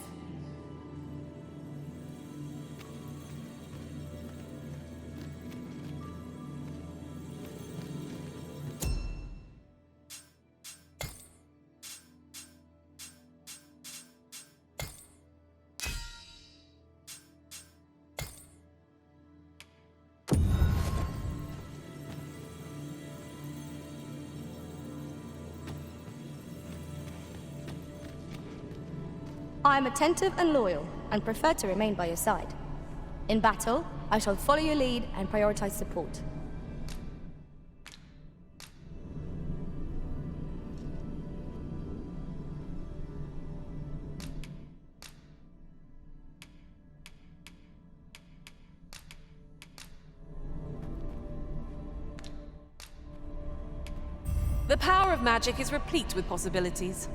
I am attentive and loyal, and prefer to remain by your side. In battle, I shall follow your lead and prioritize support. The power of magic is replete with possibilities.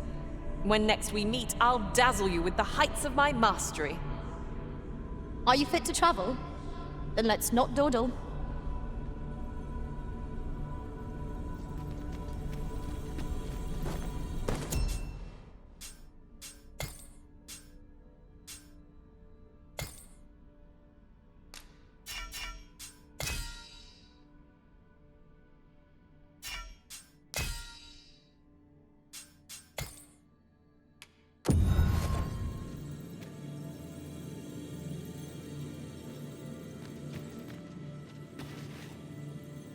When next we meet, I'll dazzle you with the heights of my mastery. Are you fit to travel? Then let's not dawdle.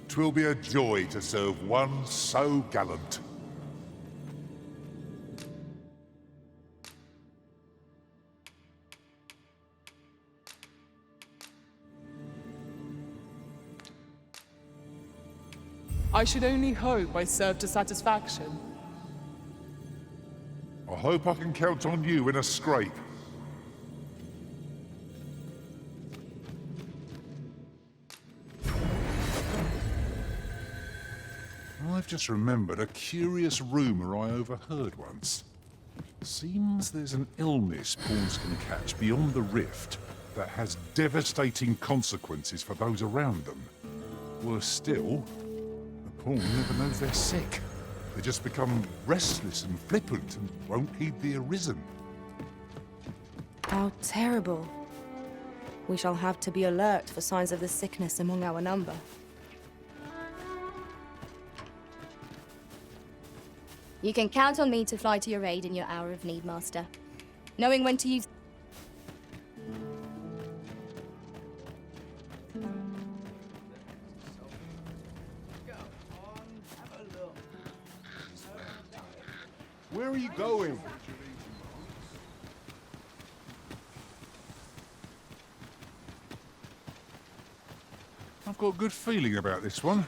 Twill be a joy to serve one so gallant. I should only hope I served to satisfaction. I hope I can count on you in a scrape. I've just remembered a curious rumor I overheard once. Seems there's an illness pawns can catch beyond the rift that has devastating consequences for those around them. Worse still, the pawn never knows they're sick. They just become restless and flippant and won't heed the Arisen. How terrible. We shall have to be alert for signs of the sickness among our number. You can count on me to fly to your aid in your hour of need, Master. Knowing when to use... Where are you going? I've got a good feeling about this one.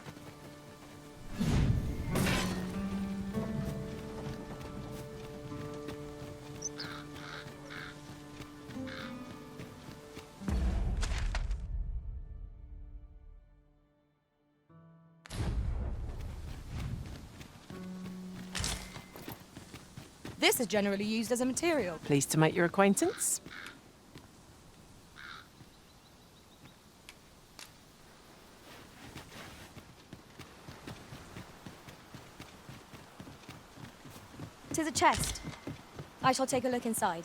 This is generally used as a material. Pleased to make your acquaintance. It is a chest. I shall take a look inside.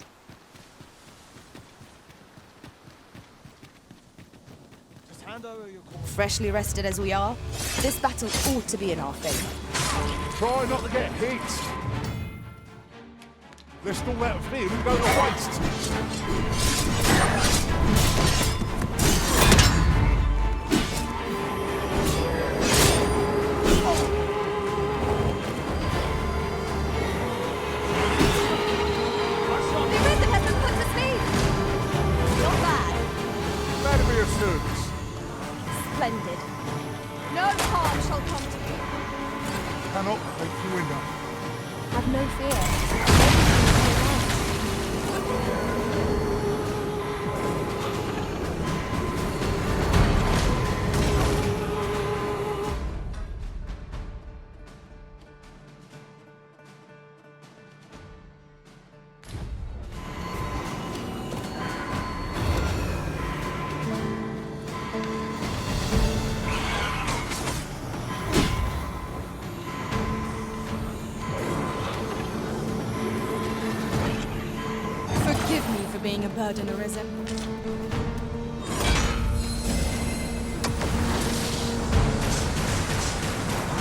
Just hand over your Freshly rested as we are, this battle ought to be in our favor. Try not to get hit. Let's all that vim go to waste. The Arisen has been put to speed! Not bad. That'll be a service. Splendid. No harm shall come to you. Cannot take you enough. Have no fear. a burden arisen.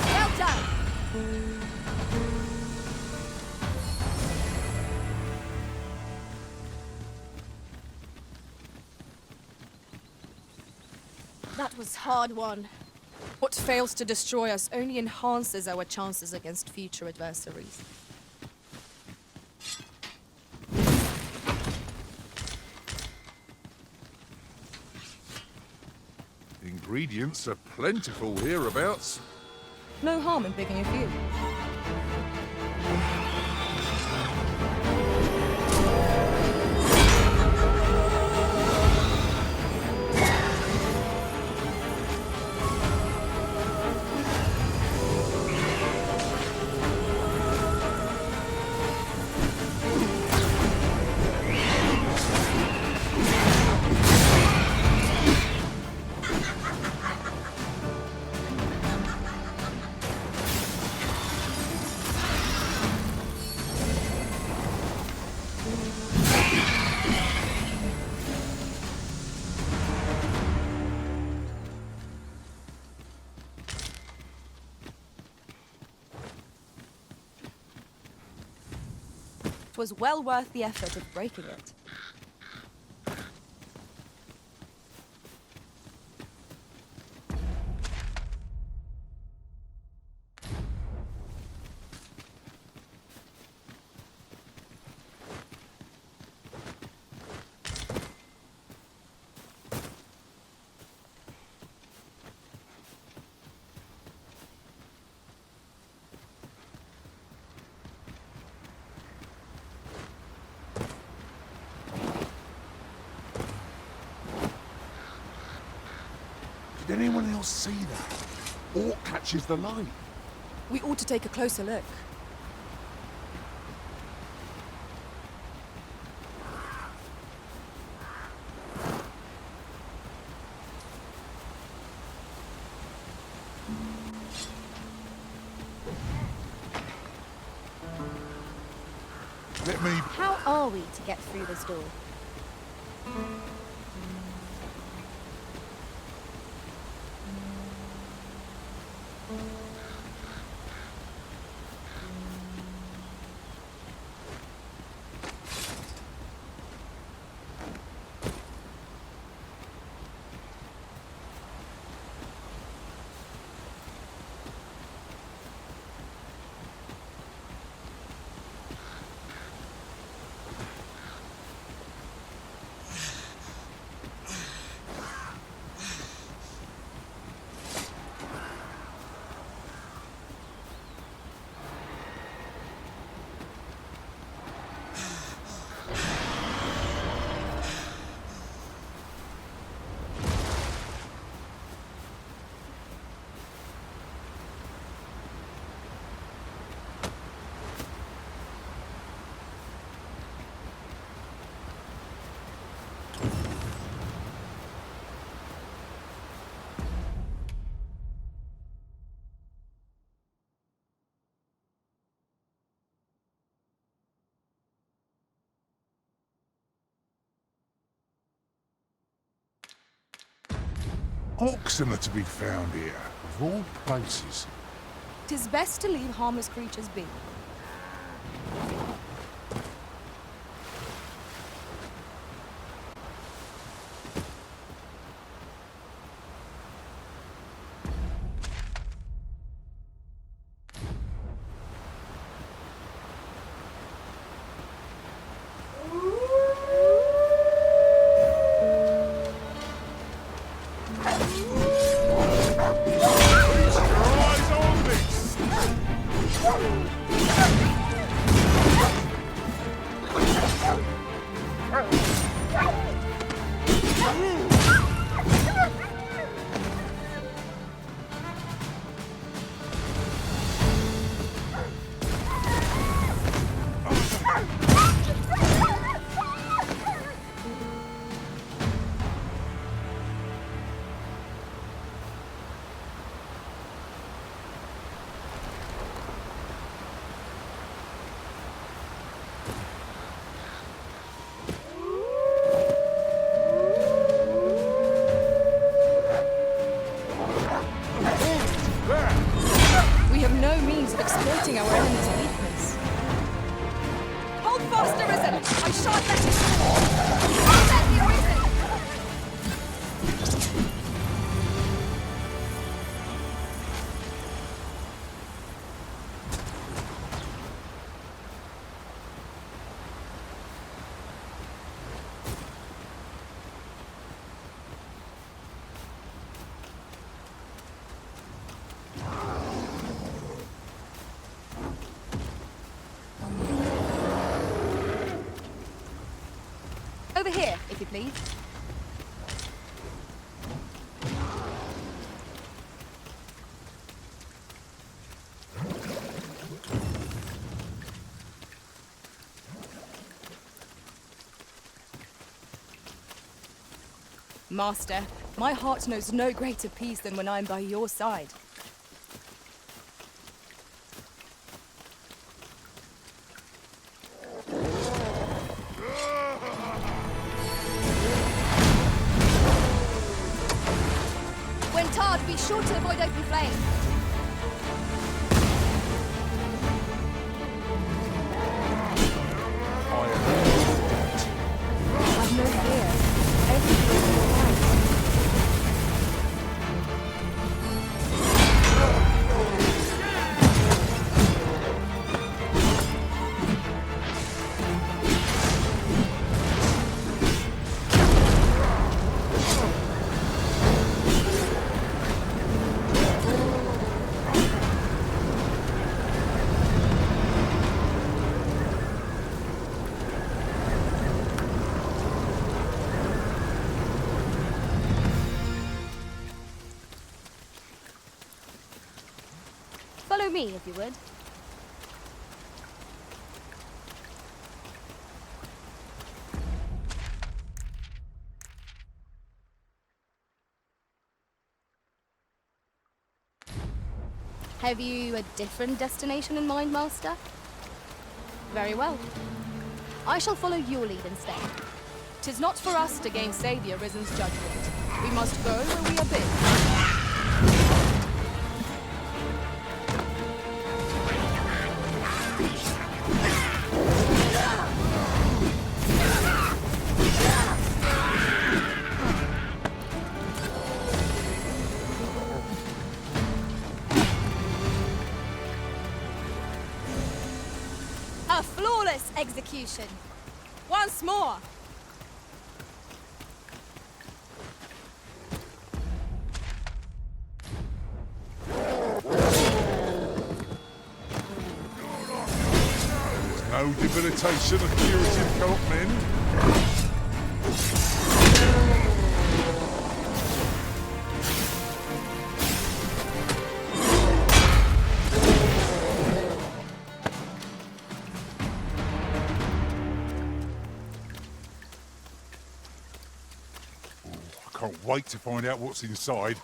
Well done! That was hard won. What fails to destroy us only enhances our chances against future adversaries. Ingredients are plentiful hereabouts. No harm in picking a few. It was well worth the effort of breaking it. Did anyone else see that? Orc catches the light. We ought to take a closer look. Let me... How are we to get through this door? Oxen are to be found here, of all places. 'Tis best to leave harmless creatures be. Feast your eyes on this! please. Master, my heart knows no greater peace than when I'm by your side. When tarred, be sure to avoid open flame. Have no fear. Everything will be all right. Follow me, if you would. Have you a different destination in mind, Master? Very well. I shall follow your lead instead. 'Tis not for us to gainsay the Arisen's judgment. We must go where we are bid. A flawless execution. Once more. No debilitation of curative cult men. I can't wait to find out what's inside.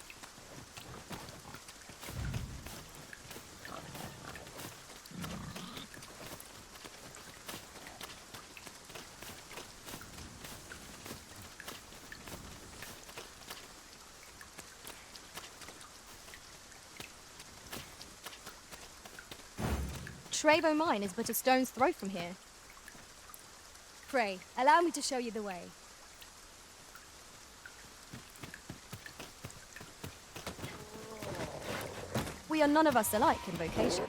Trevo Mine is but a stone's throw from here. Pray, allow me to show you the way. We are none of us alike in vocation.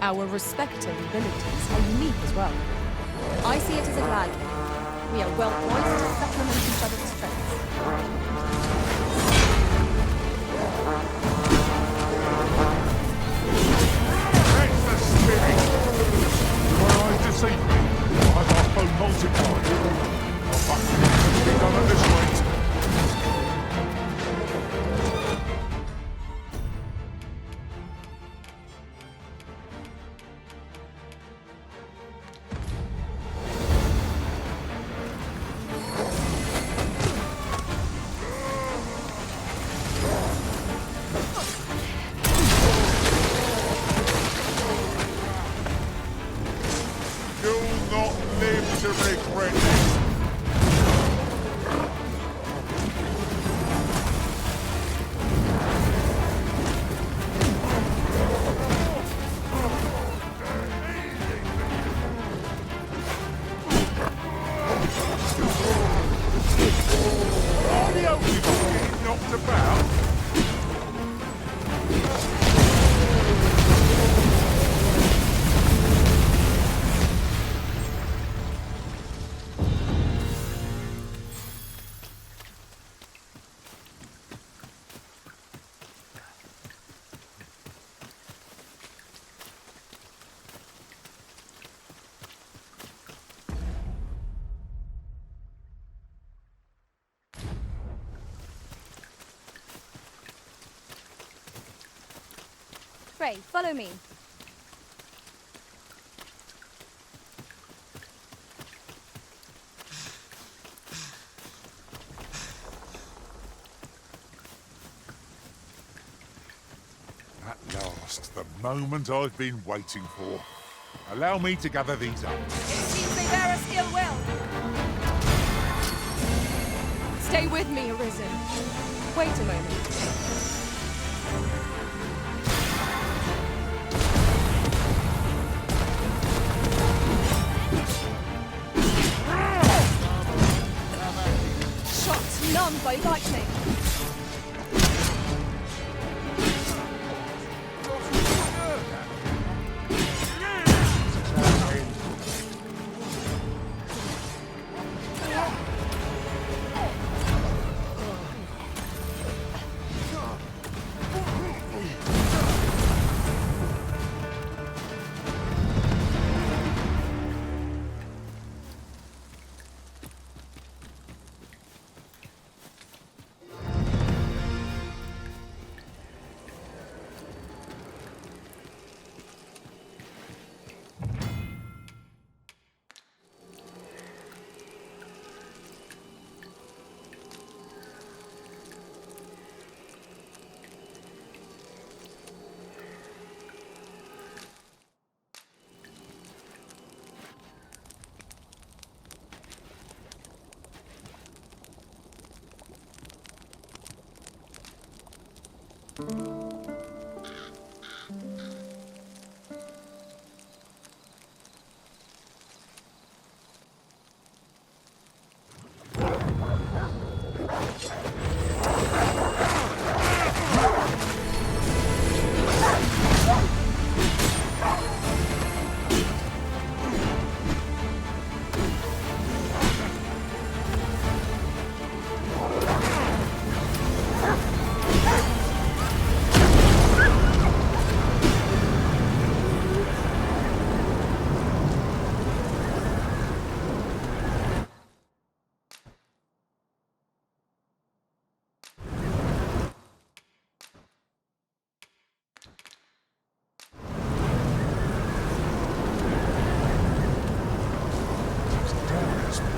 Our respective abilities are unique as well. I see it as a glad thing. We are well poised to supplement each other's strengths. Deceive me. I have our phone multiplied. I'll fucking be done at this rate. You'll not live to regret it. Are the only one getting knocked about? Pray, follow me. At last, the moment I've been waiting for. Allow me to gather these up. It seems they bear us ill will. Stay with me, Arisen. Wait a moment. Shot numbed by lightning.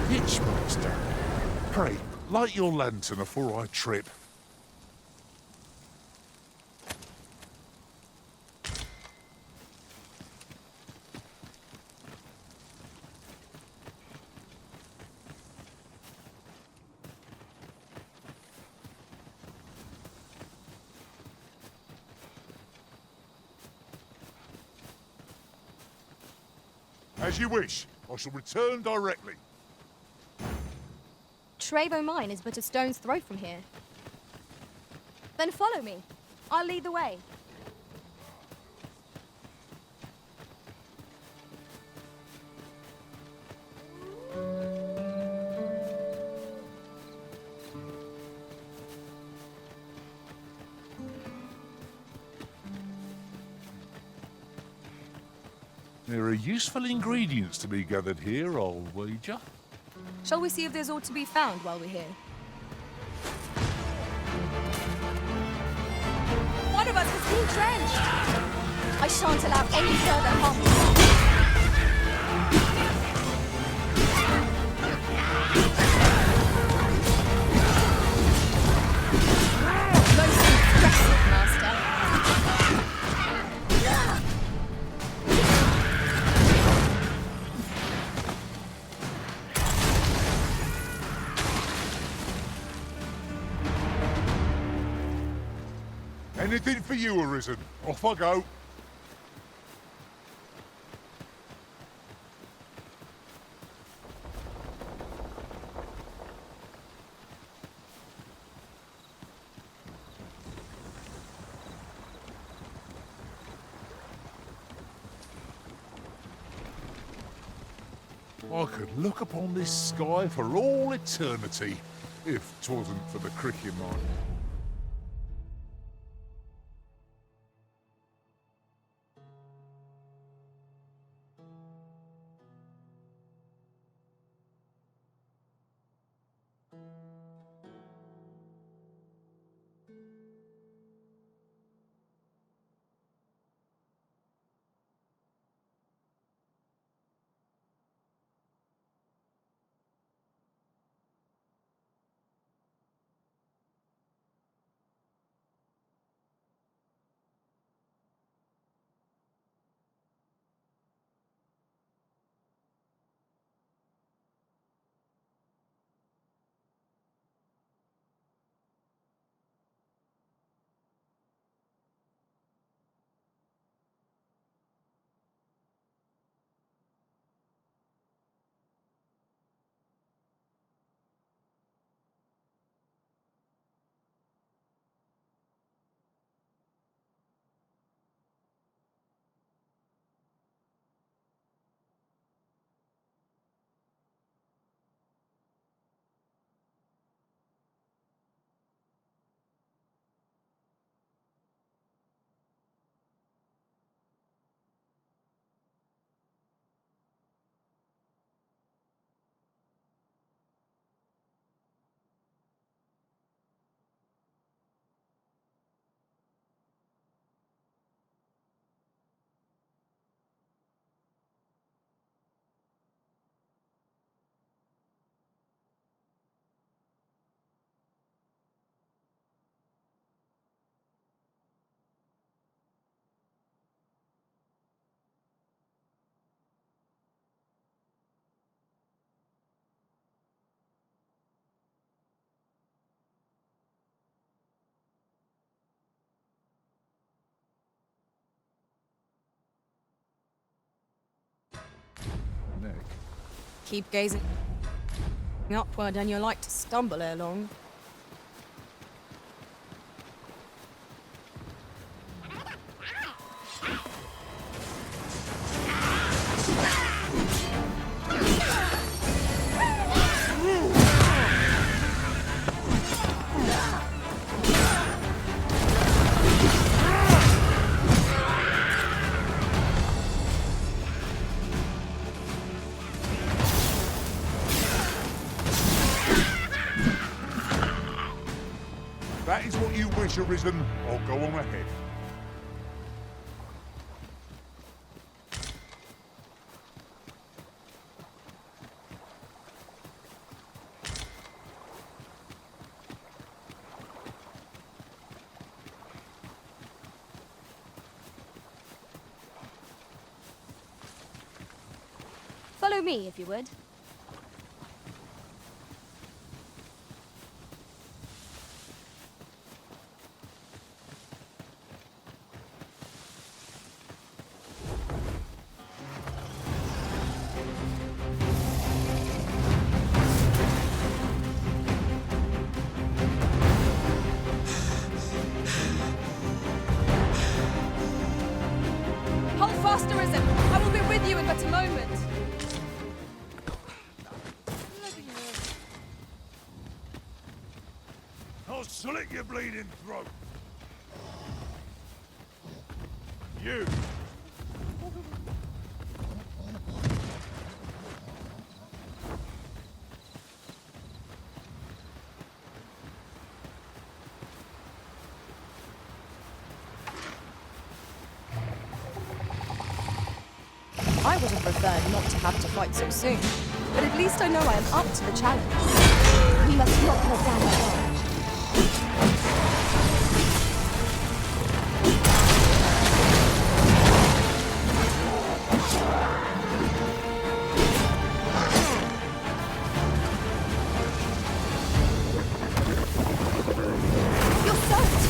Pitch, Master. Pray, light your lantern before I trip. As you wish. I shall return directly. Trevo Mine is but a stone's throw from here. Then follow me. I'll lead the way. There are useful ingredients to be gathered here, I'll wager. Shall we see if there's aught to be found while we're here? One of us has been drenched. I shan't allow any further harm. Most impressive, Master. Anything for you, Arisen. Off I go. I could look upon this sky for all eternity, if 'twasn't for the crick in mine. neck. Keep gazing upward and you're like to stumble ere long. That is what you wish, Arisen. I'll go on ahead. Follow me, if you would. Hold fast, Arisen! I will be with you in but a moment! I'll slit your bleeding throat. You. I would have preferred not to have to fight so soon, but at least I know I am up to the challenge. We must not let down our guard. You're soaked!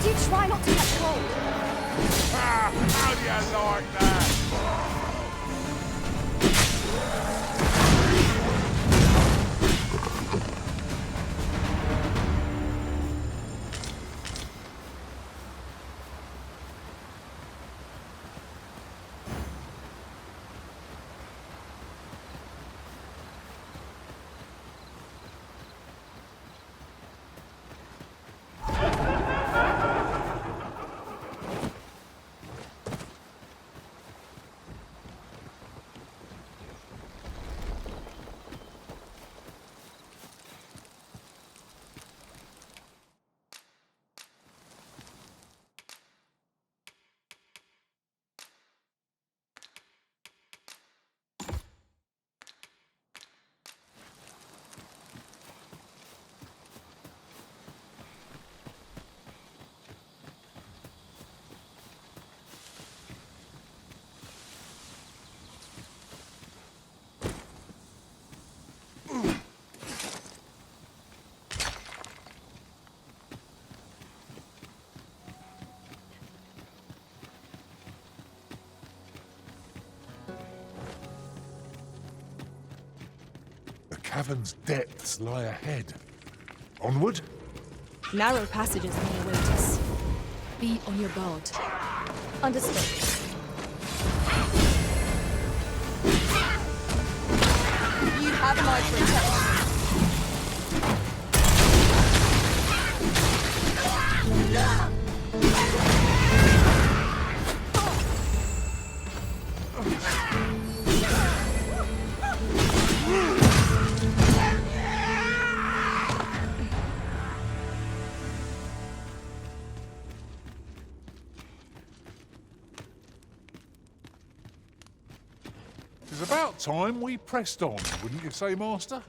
Do try not to catch cold. How do you like that? The cavern's depths lie ahead. Onward? Narrow passages may await us. Be on your guard. Understood. You have my protection. It's about time we pressed on, wouldn't you say, Master?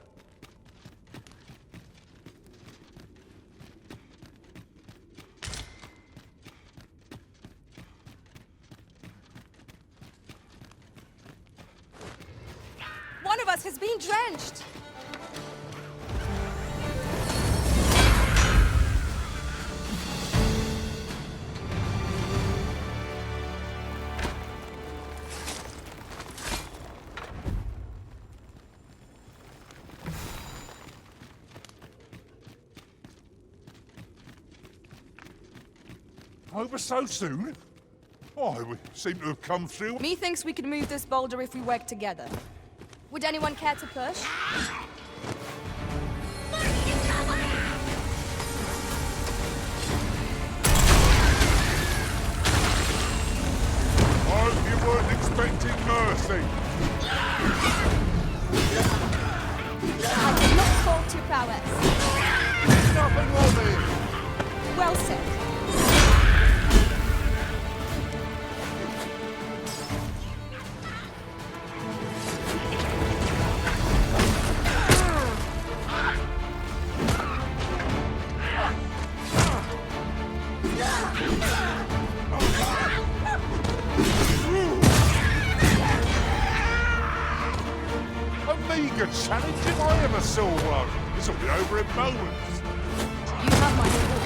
One of us has been drenched! Over so soon? Oh, we seem to have come through. Methinks we could move this boulder if we work together. Would anyone care to push? I hope you weren't expecting mercy. I did not fault your prowess. Nothing of it. Well said. A meagre challenge if I ever saw one. This will be over in moments. You have my reward.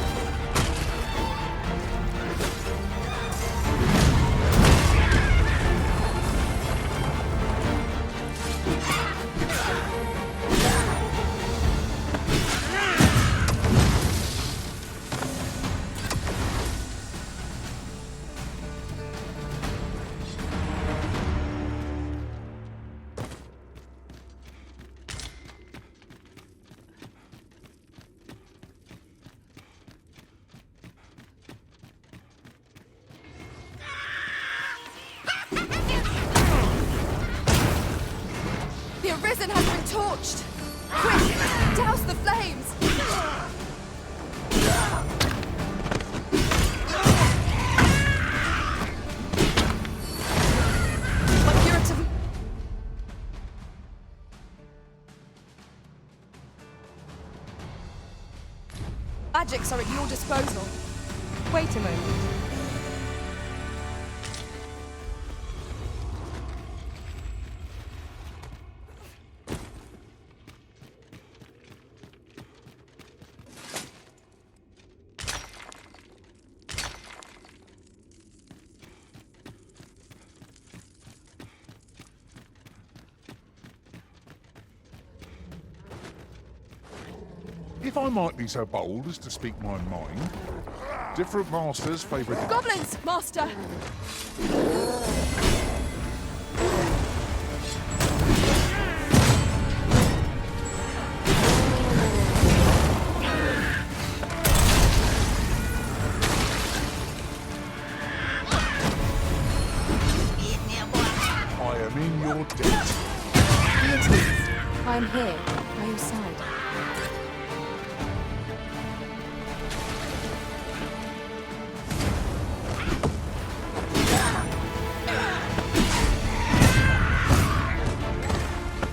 The Arisen has been torched! Quick! Douse the flames! My Puritan... Magics are at your disposal. Wait a moment. If I might be so bold as to speak my mind, different masters favour... Goblins, master! I am in your debt. I am here, by your side.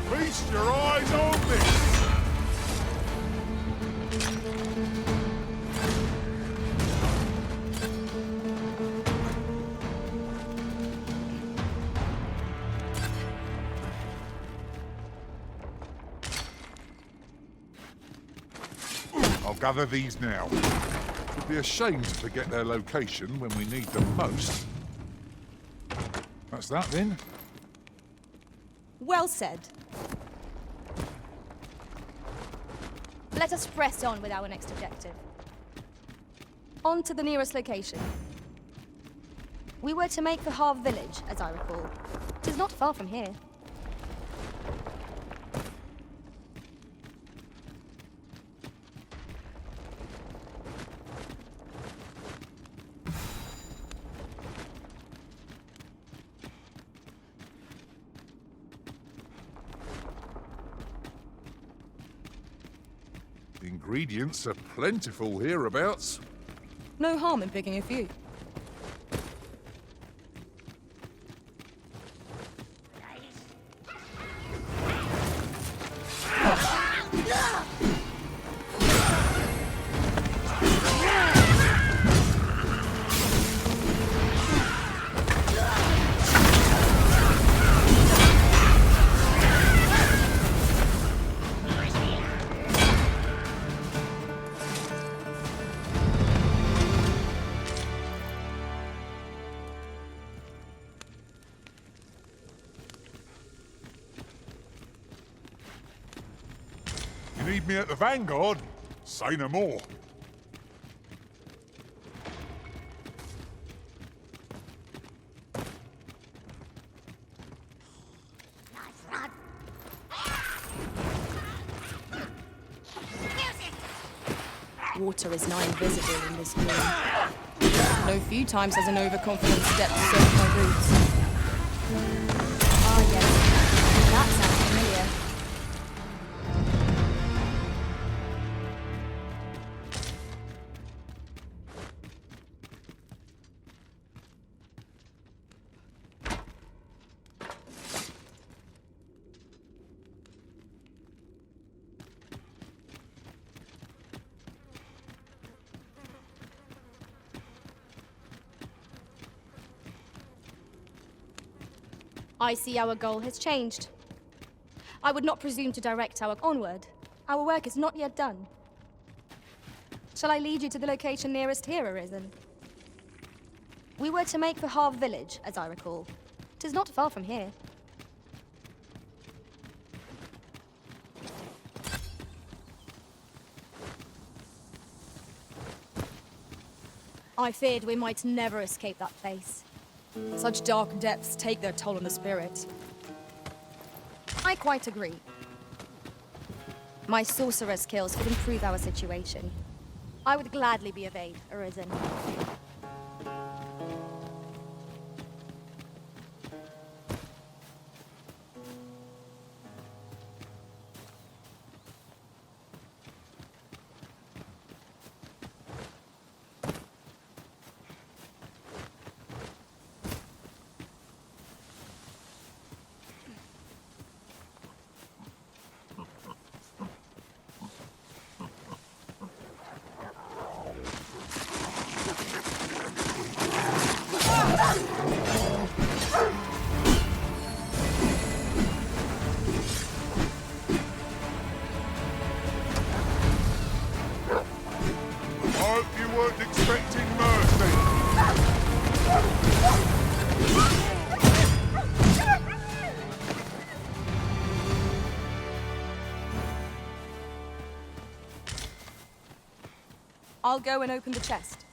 Feast your eyes on this! I'll gather these now. It'd be a shame to forget their location when we need them most. That's that then. Well said. Let us press on with our next objective. On to the nearest location. We were to make for Harve Village, as I recall. 'Tis not far from here. Ingredients are plentiful hereabouts. No harm in picking a few. You need me at the Vanguard? Say no more. Water is nigh invisible in this gloom. No few times has an overconfident step soaked my boots. Ah yes, that sounds familiar. I see our goal has changed. I would not presume to direct our onward. Our work is not yet done. Shall I lead you to the location nearest here, Arisen? We were to make for Harve Village, as I recall. 'Tis not far from here. I feared we might never escape that place. Such dark depths take their toll on the spirit. I quite agree. My sorcerer skills could improve our situation. I would gladly be of aid, Arisen. I'll go and open the chest.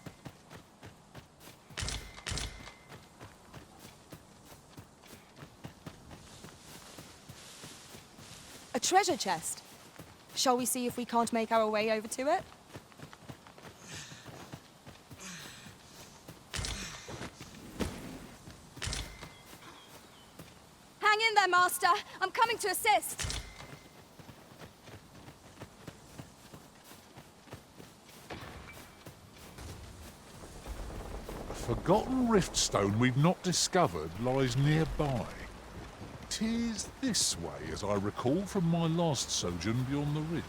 A treasure chest? Shall we see if we can't make our way over to it? Hang in there, Master! I'm coming to assist! A forgotten riftstone we've not discovered lies nearby. 'Tis this way, as I recall from my last sojourn beyond the rift.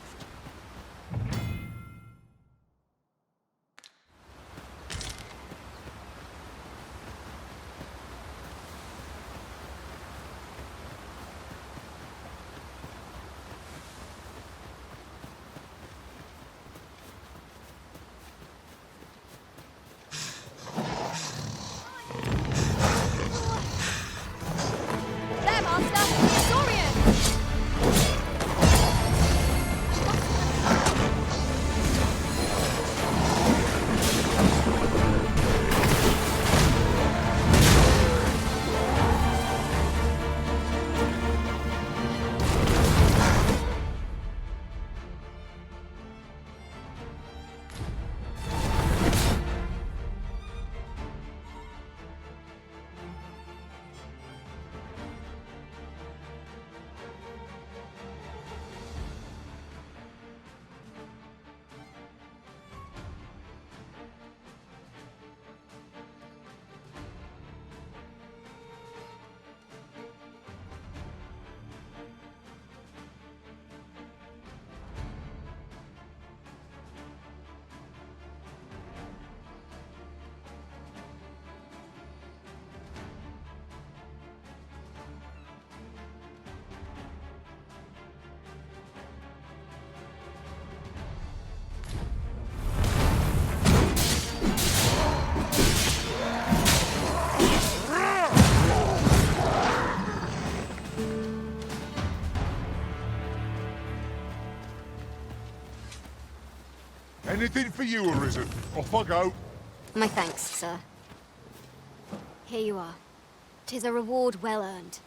Anything for you, Arisen. Off I go. My thanks, sir. Here you are. 'Tis a reward well earned.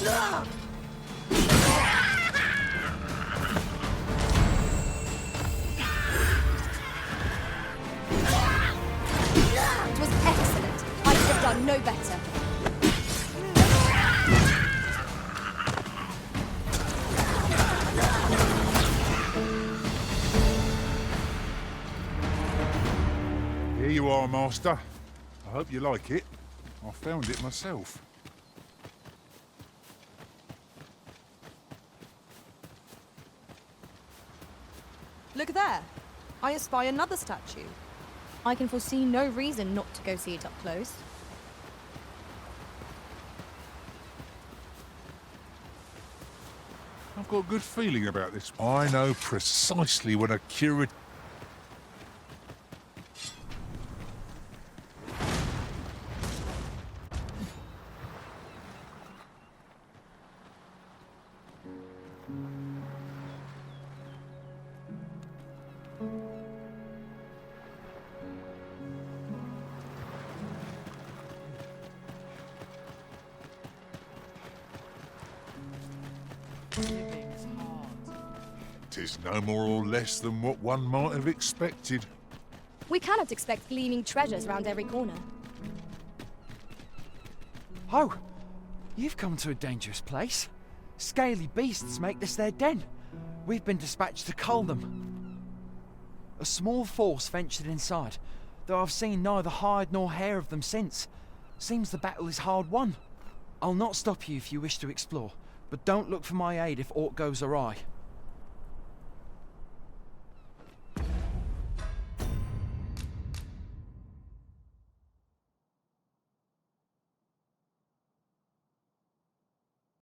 It was excellent. I could have done no better. Here you are, Master. I hope you like it. I found it myself. Look there. I espy another statue. I can foresee no reason not to go see it up close. I've got a good feeling about this. I know precisely when a curator... Tis no more or less than what one might have expected. We cannot expect gleaming treasures round every corner. Oh, you've come to a dangerous place. Scaly beasts make this their den. We've been dispatched to cull them. A small force ventured inside, though I've seen neither hide nor hair of them since. Seems the battle is hard won. I'll not stop you if you wish to explore, but don't look for my aid if aught goes awry.